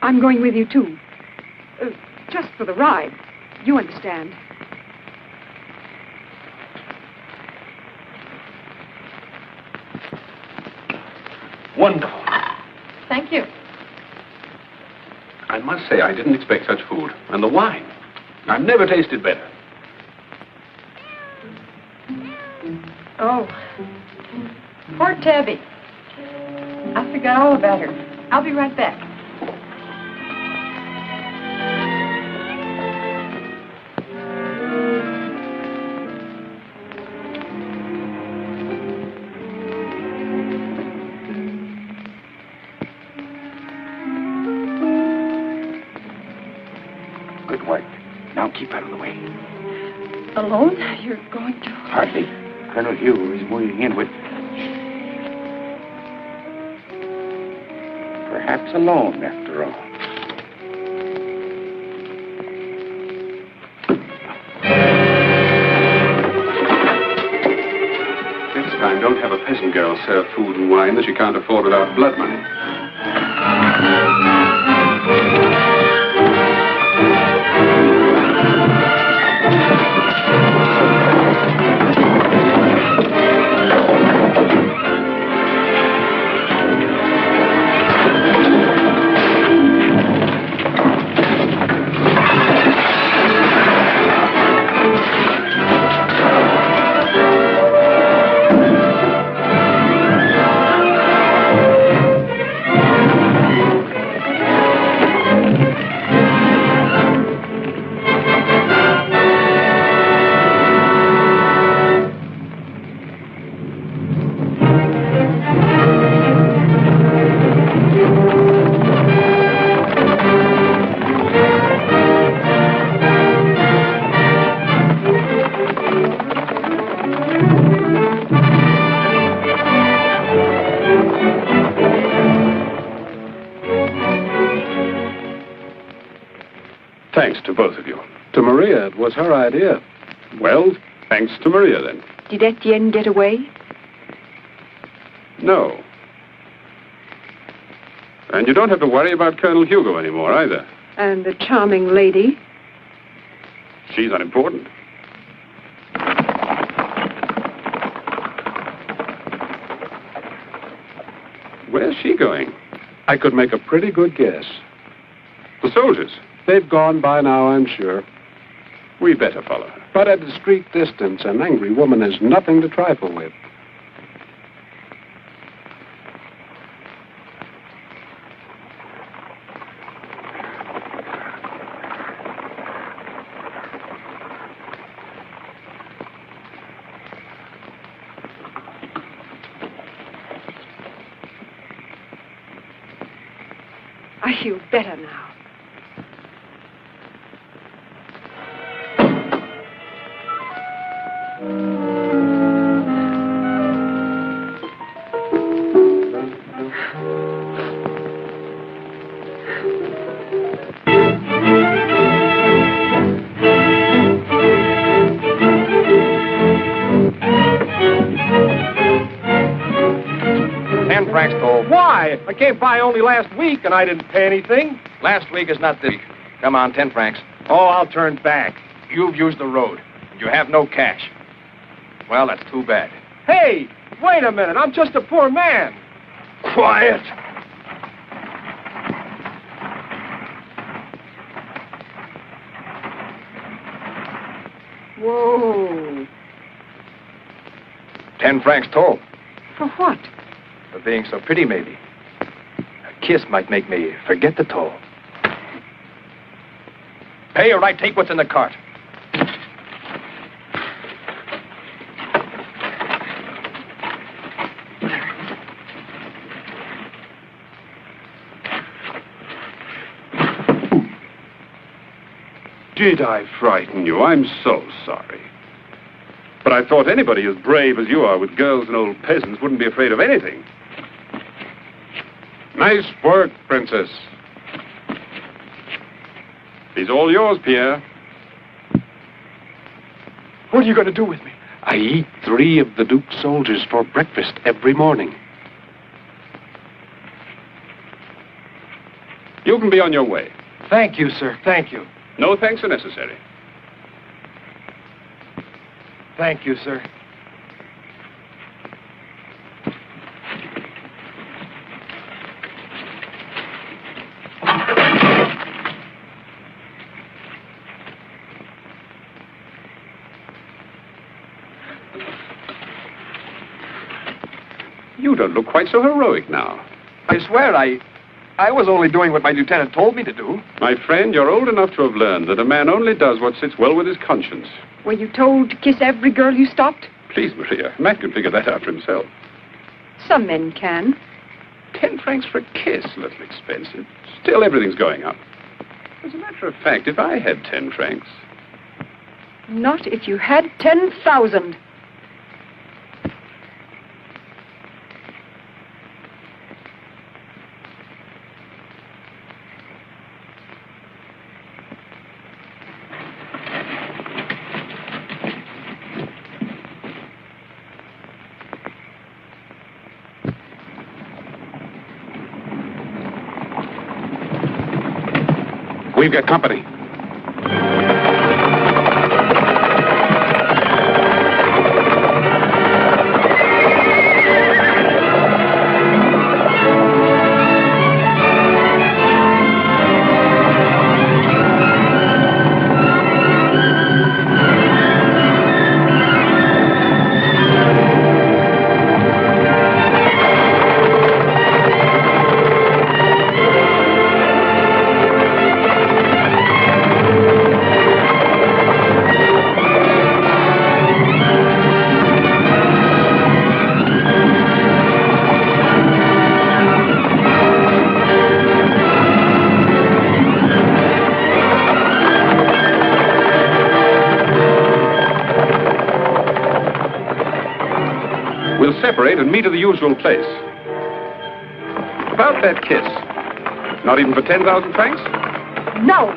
[SPEAKER 18] I'm going with you, too. Just for the ride. You understand.
[SPEAKER 17] Wonderful.
[SPEAKER 8] Thank you.
[SPEAKER 17] I must say, I didn't expect such food. And the wine. I've never tasted better.
[SPEAKER 8] Oh. Poor Tabby. I forgot all about her. I'll be right back.
[SPEAKER 19] Good work. Now keep out of the way.
[SPEAKER 8] Alone? You're going to...
[SPEAKER 19] Hardly. Colonel Hugh is moving in with... Perhaps alone, after all.
[SPEAKER 17] Next time, don't have a peasant girl serve food and wine that she can't afford without blood money. Maria. It was her idea.
[SPEAKER 1] Well, thanks to Maria, then.
[SPEAKER 18] Did Etienne get away?
[SPEAKER 1] No. And you don't have to worry about Colonel Hugo anymore, either.
[SPEAKER 18] And the charming lady?
[SPEAKER 1] She's unimportant. Where's she going?
[SPEAKER 17] I could make a pretty good guess.
[SPEAKER 1] The soldiers?
[SPEAKER 17] They've gone by now, I'm sure.
[SPEAKER 1] We better follow her.
[SPEAKER 17] But at a discreet distance, an angry woman is nothing to trifle with.
[SPEAKER 18] I feel better now.
[SPEAKER 21] $10 toll. Why? I came by only last week and I didn't pay anything.
[SPEAKER 20] Last week is not this week. Come on, 10 francs.
[SPEAKER 21] Oh, I'll turn back. You've used the road. And you have no cash.
[SPEAKER 20] Well, that's too bad.
[SPEAKER 21] Hey, wait a minute. I'm just a poor man. Quiet.
[SPEAKER 18] Whoa.
[SPEAKER 20] 10 francs toll.
[SPEAKER 18] For what?
[SPEAKER 20] For being so pretty, maybe. A kiss might make me forget the toll. Pay or I take what's in the cart.
[SPEAKER 1] Did I frighten you? I'm so sorry. But I thought anybody as brave as you are with girls and old peasants wouldn't be afraid of anything. Nice work, Princess. He's all yours, Pierre.
[SPEAKER 17] What are you going to do with me? I eat 3 of the Duke's soldiers for breakfast every morning.
[SPEAKER 1] You can be on your way.
[SPEAKER 21] Thank you, sir. Thank you.
[SPEAKER 1] No thanks are necessary.
[SPEAKER 21] Thank you, sir.
[SPEAKER 1] You don't look quite so heroic now.
[SPEAKER 20] I swear, I was only doing what my lieutenant told me to do.
[SPEAKER 1] My friend, you're old enough to have learned that a man only does what sits well with his conscience.
[SPEAKER 18] Were you told to kiss every girl you stopped?
[SPEAKER 1] Please, Maria, Matt can figure that out for himself.
[SPEAKER 18] Some men can.
[SPEAKER 1] 10 francs for a kiss, a little expensive. Still, everything's going up. As a matter of fact, if I had 10 francs...
[SPEAKER 18] Not if you had 10,000.
[SPEAKER 1] We've got company. Separate and meet at the usual place. About that kiss. Not even for 10,000 francs?
[SPEAKER 18] No.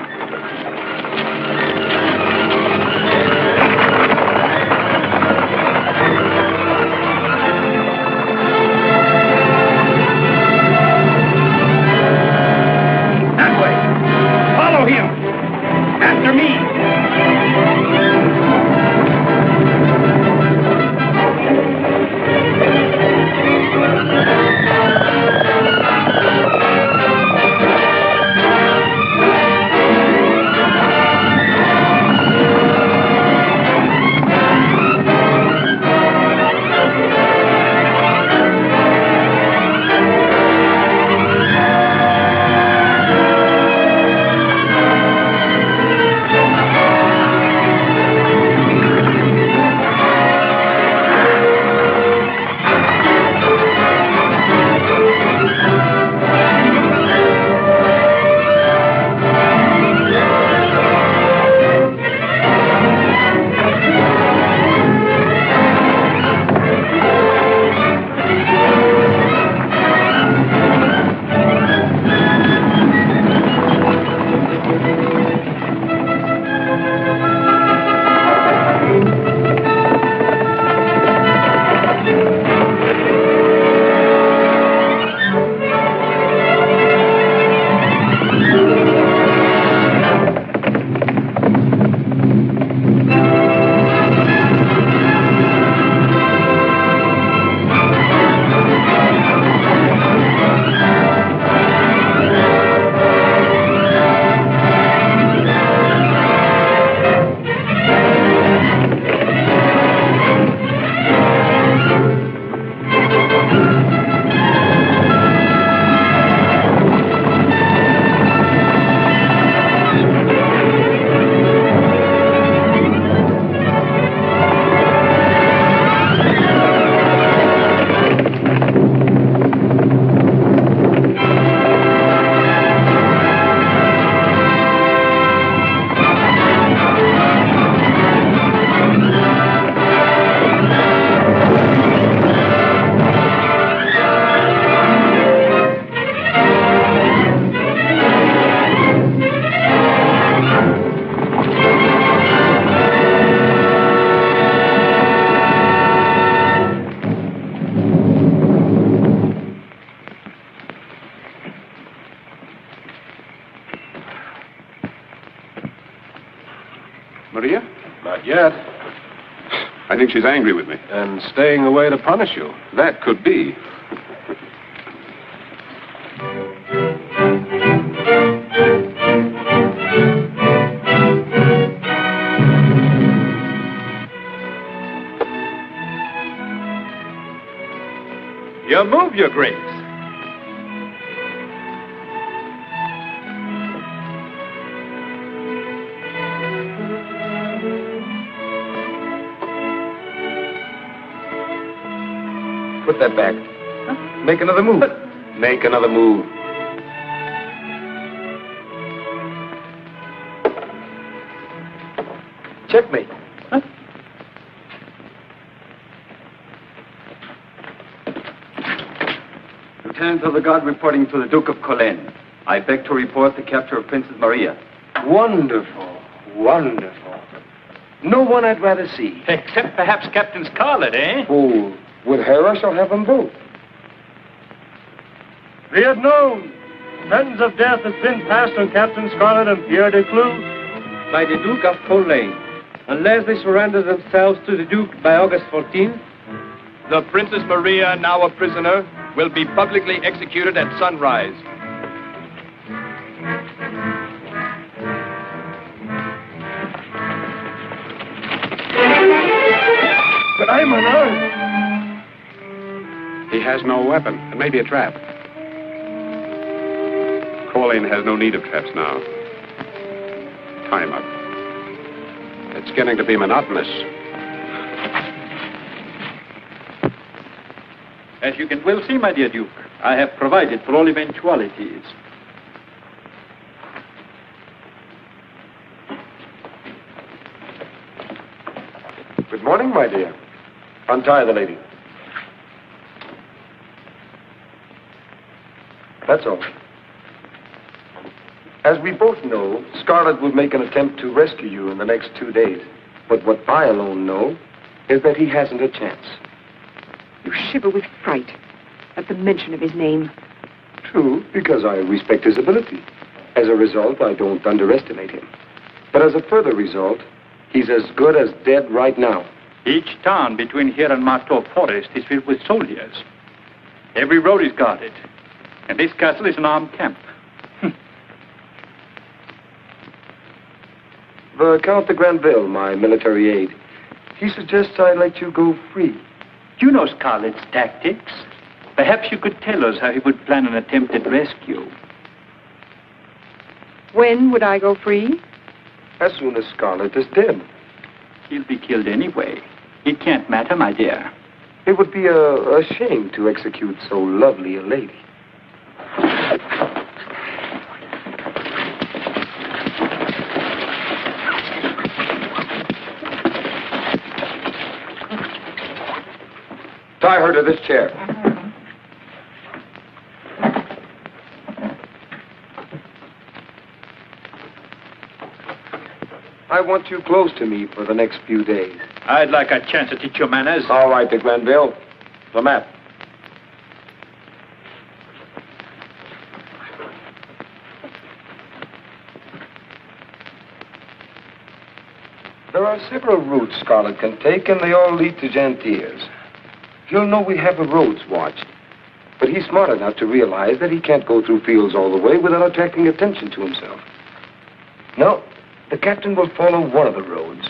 [SPEAKER 1] I think she's angry with me.
[SPEAKER 17] And staying away to punish you.
[SPEAKER 1] That could be.
[SPEAKER 20] You move, Your Grace.
[SPEAKER 14] Put that back. Make another move. Make another move. Checkmate.
[SPEAKER 16] Lieutenant of the Guard reporting to the Duke of Corlais. I beg to report the capture of Princess Maria.
[SPEAKER 14] Wonderful. Wonderful. No one I'd rather see.
[SPEAKER 20] Except perhaps Captain Scarlett, eh?
[SPEAKER 14] Oh, with her I shall have them both.
[SPEAKER 3] Be it known, sentence of death has been passed on Captain Scarlett and Pierre de Clou
[SPEAKER 9] by the Duke of Corlais. Unless they surrender themselves to the Duke by August 14th,
[SPEAKER 22] the Princess Maria, now a prisoner, will be publicly executed at sunrise.
[SPEAKER 3] But I'm unarmed.
[SPEAKER 1] He has no weapon. It may be a trap. Coleman has no need of traps now. Tie him up. It's getting to be monotonous.
[SPEAKER 20] As you can well see, my dear Duke, I have provided for all eventualities.
[SPEAKER 14] Good morning, my dear. Untie the lady. That's all. As we both know, Scarlett will make an attempt to rescue you in the next 2 days. But what I alone know is that he hasn't a chance.
[SPEAKER 18] You shiver with fright at the mention of his name.
[SPEAKER 14] True, because I respect his ability. As a result, I don't underestimate him. But as a further result, he's as good as dead right now.
[SPEAKER 20] Each town between here and Marteau Forest is filled with soldiers. Every road is guarded. And this castle is an armed camp.
[SPEAKER 14] The Count de Granville, my military aide, he suggests I let you go free.
[SPEAKER 20] You know Scarlett's tactics. Perhaps you could tell us how he would plan an attempted rescue.
[SPEAKER 18] When would I go free?
[SPEAKER 14] As soon as Scarlett is dead.
[SPEAKER 20] He'll be killed anyway. It can't matter, my dear.
[SPEAKER 14] It would be a shame to execute so lovely a lady. Tie her to this chair. I want you close to me for the next few days.
[SPEAKER 20] I'd like a chance to teach you manners.
[SPEAKER 14] All right, de Granville. The map. There are several routes Scarlett can take, and they all lead to Jantiers. He'll know we have the roads watched. But he's smart enough to realize that he can't go through fields all the way without attracting attention to himself. No, the captain will follow one of the roads.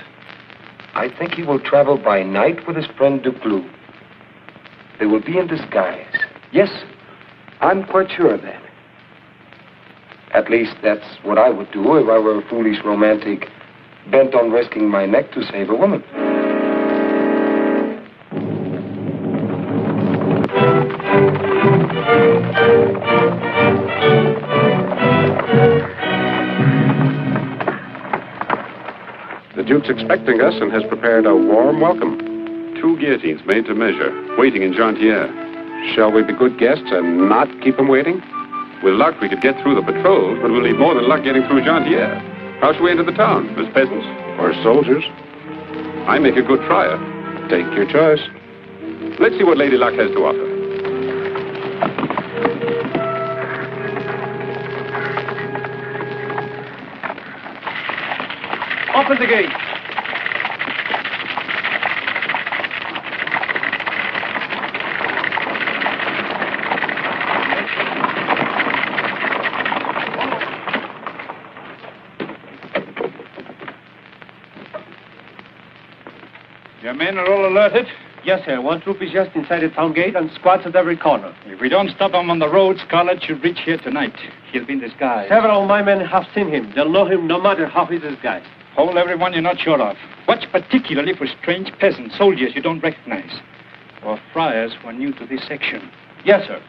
[SPEAKER 14] I think he will travel by night with his friend Duclos. They will be in disguise. Yes, I'm quite sure of that. At least that's what I would do if I were a foolish romantic bent on risking my neck to save a woman.
[SPEAKER 1] The Duke's expecting us and has prepared a warm welcome. 2 guillotines made to measure, waiting in Jantiers. Shall we be good guests and not keep them waiting? With luck, we could get through the patrols, but we'll need more than luck getting through Jantiers. How shall we enter the town? As peasants? Or as soldiers? I make a good trier. Take your choice. Let's see what Lady Luck has to offer.
[SPEAKER 20] Open the gate.
[SPEAKER 9] Your men are all alerted?
[SPEAKER 3] Yes, sir. One troop is just inside the town gate and squads at every corner.
[SPEAKER 9] If we don't stop him on the road, Scarlett should reach here tonight. He'll be in disguise.
[SPEAKER 3] Several of my men have seen him. They'll know him no matter how he's disguised.
[SPEAKER 9] Hold everyone you're not sure of. Watch particularly for strange peasants, soldiers you don't recognize. Or friars who are new to this section.
[SPEAKER 3] Yes, sir.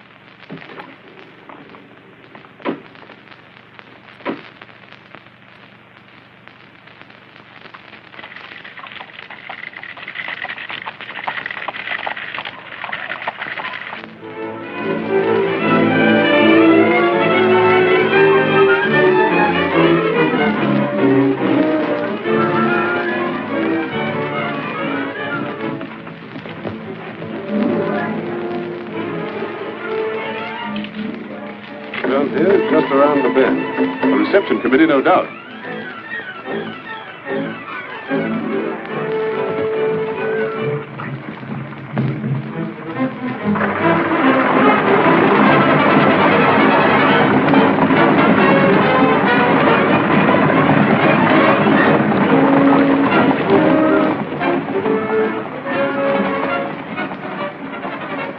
[SPEAKER 1] Just around the bend. A reception committee, no doubt.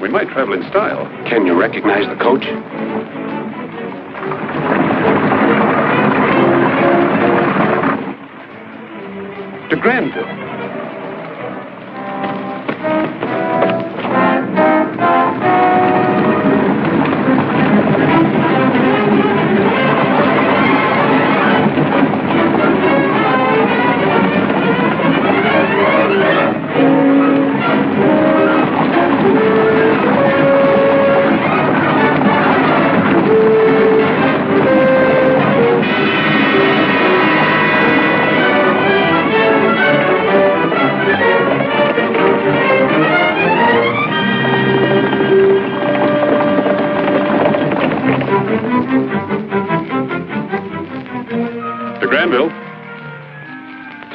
[SPEAKER 1] We might travel in style.
[SPEAKER 7] Can you recognize the coach?
[SPEAKER 1] To Granville. Granville.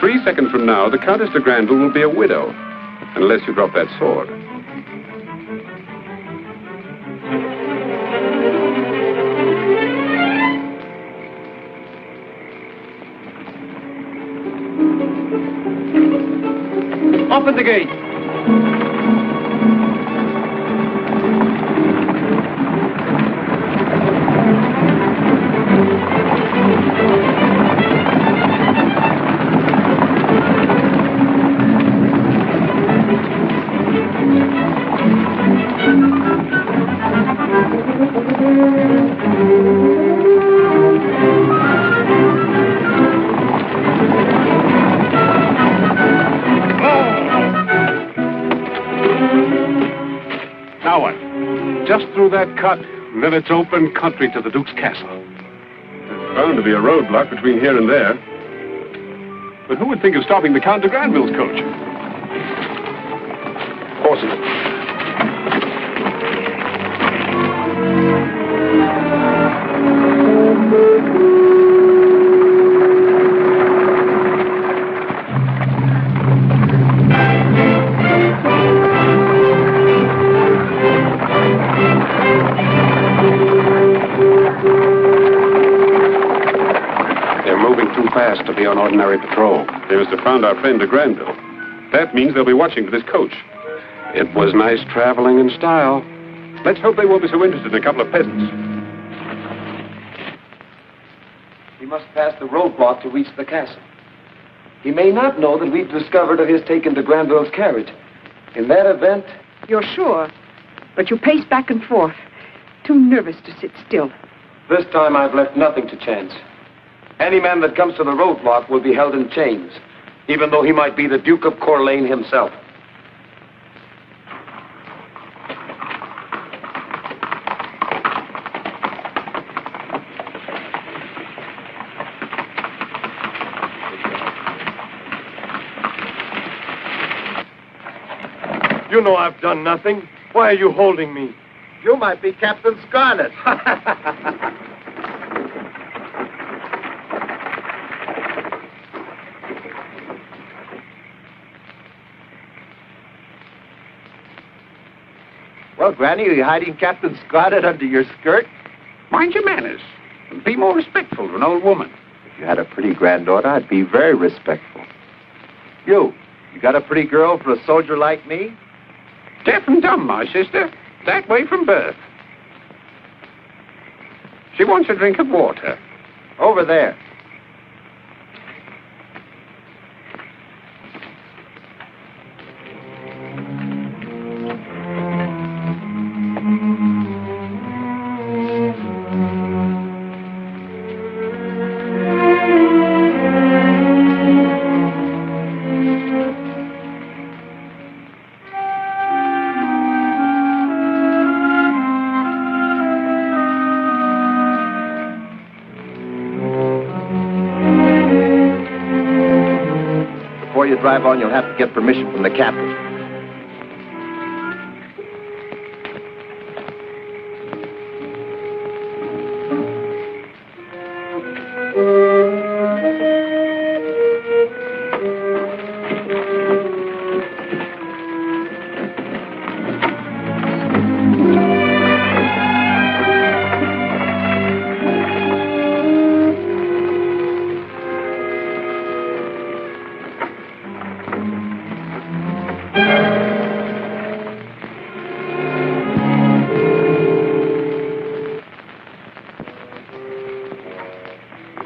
[SPEAKER 1] 3 seconds from now, the Countess de Granville will be a widow, unless you drop that sword.
[SPEAKER 3] Open the gate.
[SPEAKER 1] Now what? Just through that cut, and then it's open country to the Duke's castle. There's bound to be a roadblock between here and there. But who would think of stopping the Count de Granville's coach? Horses. To be on ordinary patrol. They must have found our friend de Granville. That means they'll be watching for this coach. It was nice traveling in style. Let's hope they won't be so interested in a couple of peasants.
[SPEAKER 14] He must pass the roadblock to reach the castle. He may not know that we've discovered of his taking de Granville's carriage. In that event...
[SPEAKER 18] You're sure? But you pace back and forth. Too nervous to sit still.
[SPEAKER 14] This time I've left nothing to chance. Any man that comes to the roadblock will be held in chains, even though he might be the Duke of Corlais himself.
[SPEAKER 3] You know I've done nothing. Why are you holding me?
[SPEAKER 21] You might be Captain Scarlett. Well, Granny, are you hiding Captain Scarlett under your skirt?
[SPEAKER 11] Mind your manners. And be more respectful to an old woman.
[SPEAKER 21] If you had a pretty granddaughter, I'd be very respectful. You You got a pretty girl for a soldier like me?
[SPEAKER 1] Deaf and dumb, my sister. That way from birth. She wants a drink of water.
[SPEAKER 21] Over there. Before you drive on, you'll have to get permission from the captain.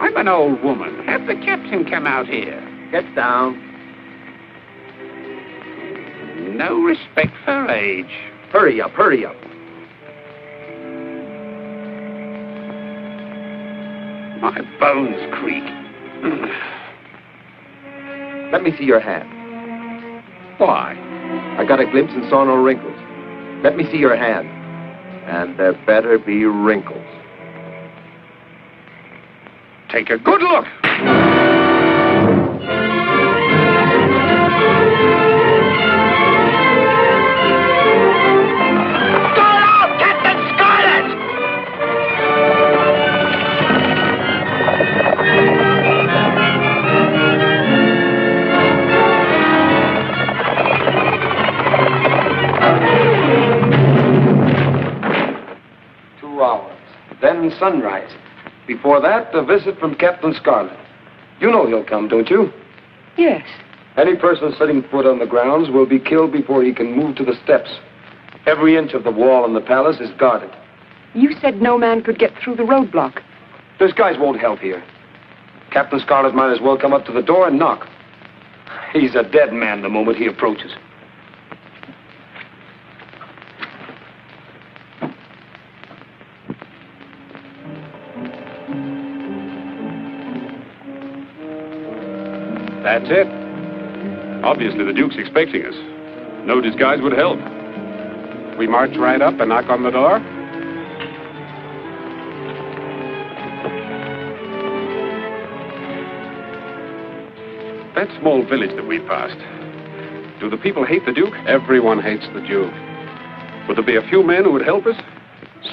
[SPEAKER 1] I'm an old woman. Have the captain come out here.
[SPEAKER 21] Get down.
[SPEAKER 1] No respect for age.
[SPEAKER 21] Hurry up, hurry up.
[SPEAKER 1] My bones creak.
[SPEAKER 21] Let me see your hand.
[SPEAKER 1] Why?
[SPEAKER 21] I got a glimpse and saw no wrinkles. Let me see your hand. And there better be wrinkles.
[SPEAKER 1] Take a good look.
[SPEAKER 21] Stall out, Captain Scarlett!
[SPEAKER 14] 2 hours. Then sunrise. Before that, a visit from Captain Scarlett. You know he'll come, don't you?
[SPEAKER 18] Yes.
[SPEAKER 14] Any person setting foot on the grounds will be killed before he can move to the steps. Every inch of the wall in the palace is guarded.
[SPEAKER 18] You said no man could get through the roadblock.
[SPEAKER 14] Those guys won't help here. Captain Scarlett might as well come up to the door and knock. He's a dead man the moment he approaches.
[SPEAKER 1] That's it. Obviously, the Duke's expecting us. No disguise would help. We march right up and knock on the door. That small village that we passed. Do the people hate the Duke? Everyone hates the Duke. Would there be a few men who would help us?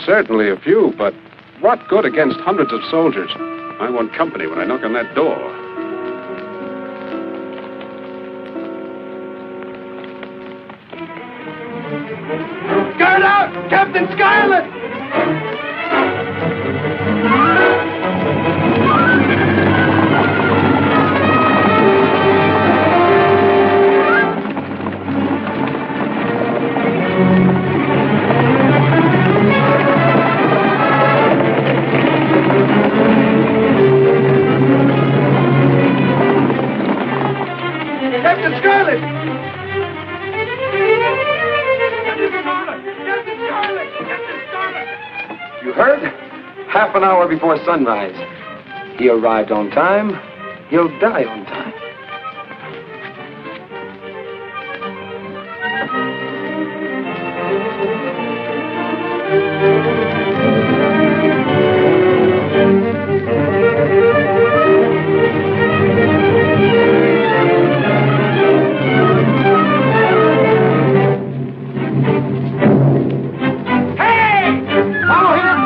[SPEAKER 1] Certainly a few, but what good against hundreds of soldiers? I want company when I knock on that door.
[SPEAKER 21] Guard out! Captain Scarlett! Captain Scarlett!
[SPEAKER 14] You heard? Half an hour before sunrise. He arrived on time. He'll die on time.
[SPEAKER 21] Follow him!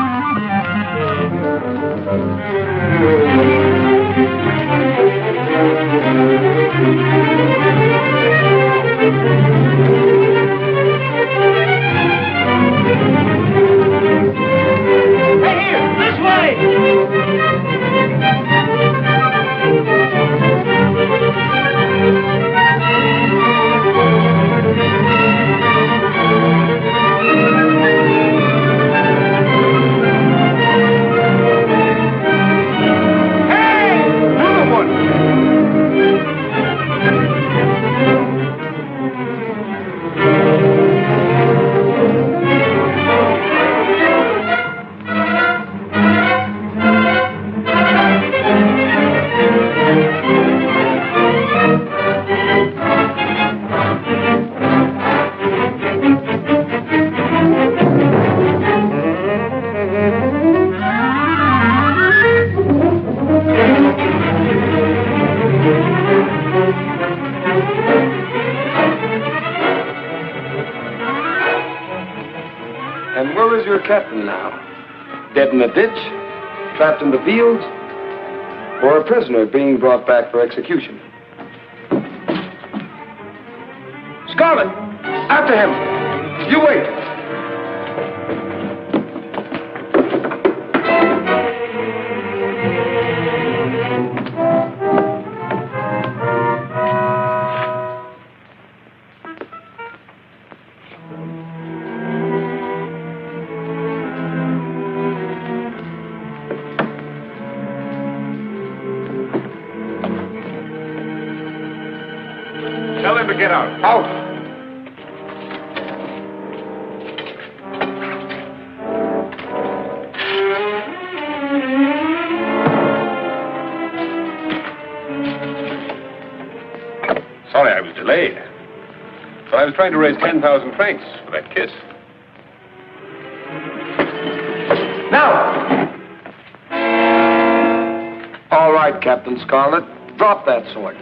[SPEAKER 14] And where is your captain now? Dead in a ditch? Trapped in the fields? Or a prisoner being brought back for execution? Scarlett! After him! You wait!
[SPEAKER 1] Tell him to get out.
[SPEAKER 14] Out!
[SPEAKER 1] Sorry I was delayed. But I was trying to raise 10,000 francs for that kiss.
[SPEAKER 14] Now! All right, Captain Scarlett. Drop that sword.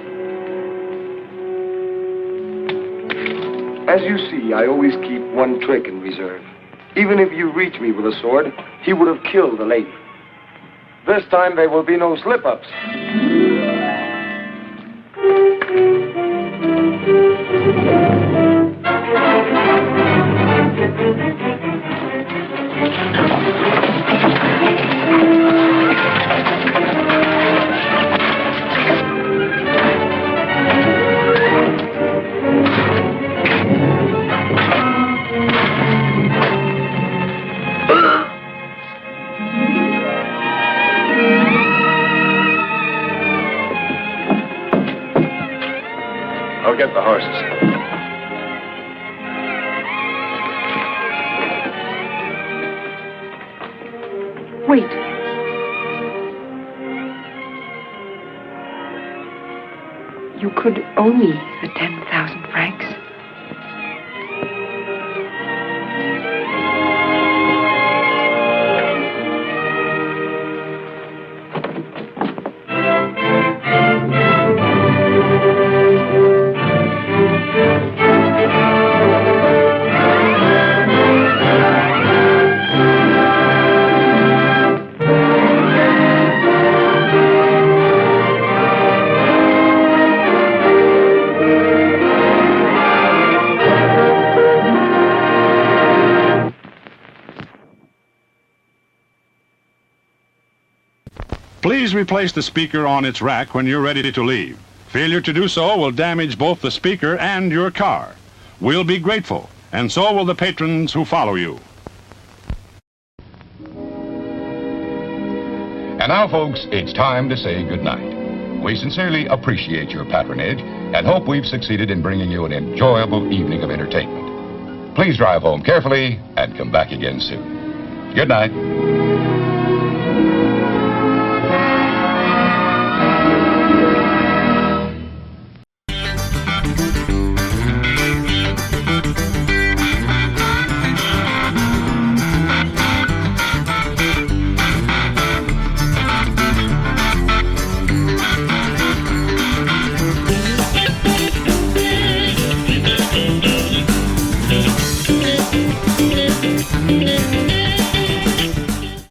[SPEAKER 14] As you see, I always keep one trick in reserve. Even if you reach me with a sword, he would have killed the lady. This time there will be no slip-ups.
[SPEAKER 1] I'll get the horses.
[SPEAKER 18] Wait. You could owe me the 10,000 francs.
[SPEAKER 4] Please replace the speaker on its rack when you're ready to leave. Failure to do so will damage both the speaker and your car. We'll be grateful, and so will the patrons who follow you.
[SPEAKER 5] And now, folks, it's time to say goodnight. We sincerely appreciate your patronage and hope we've succeeded in bringing you an enjoyable evening of entertainment. Please drive home carefully and come back again soon. Good night.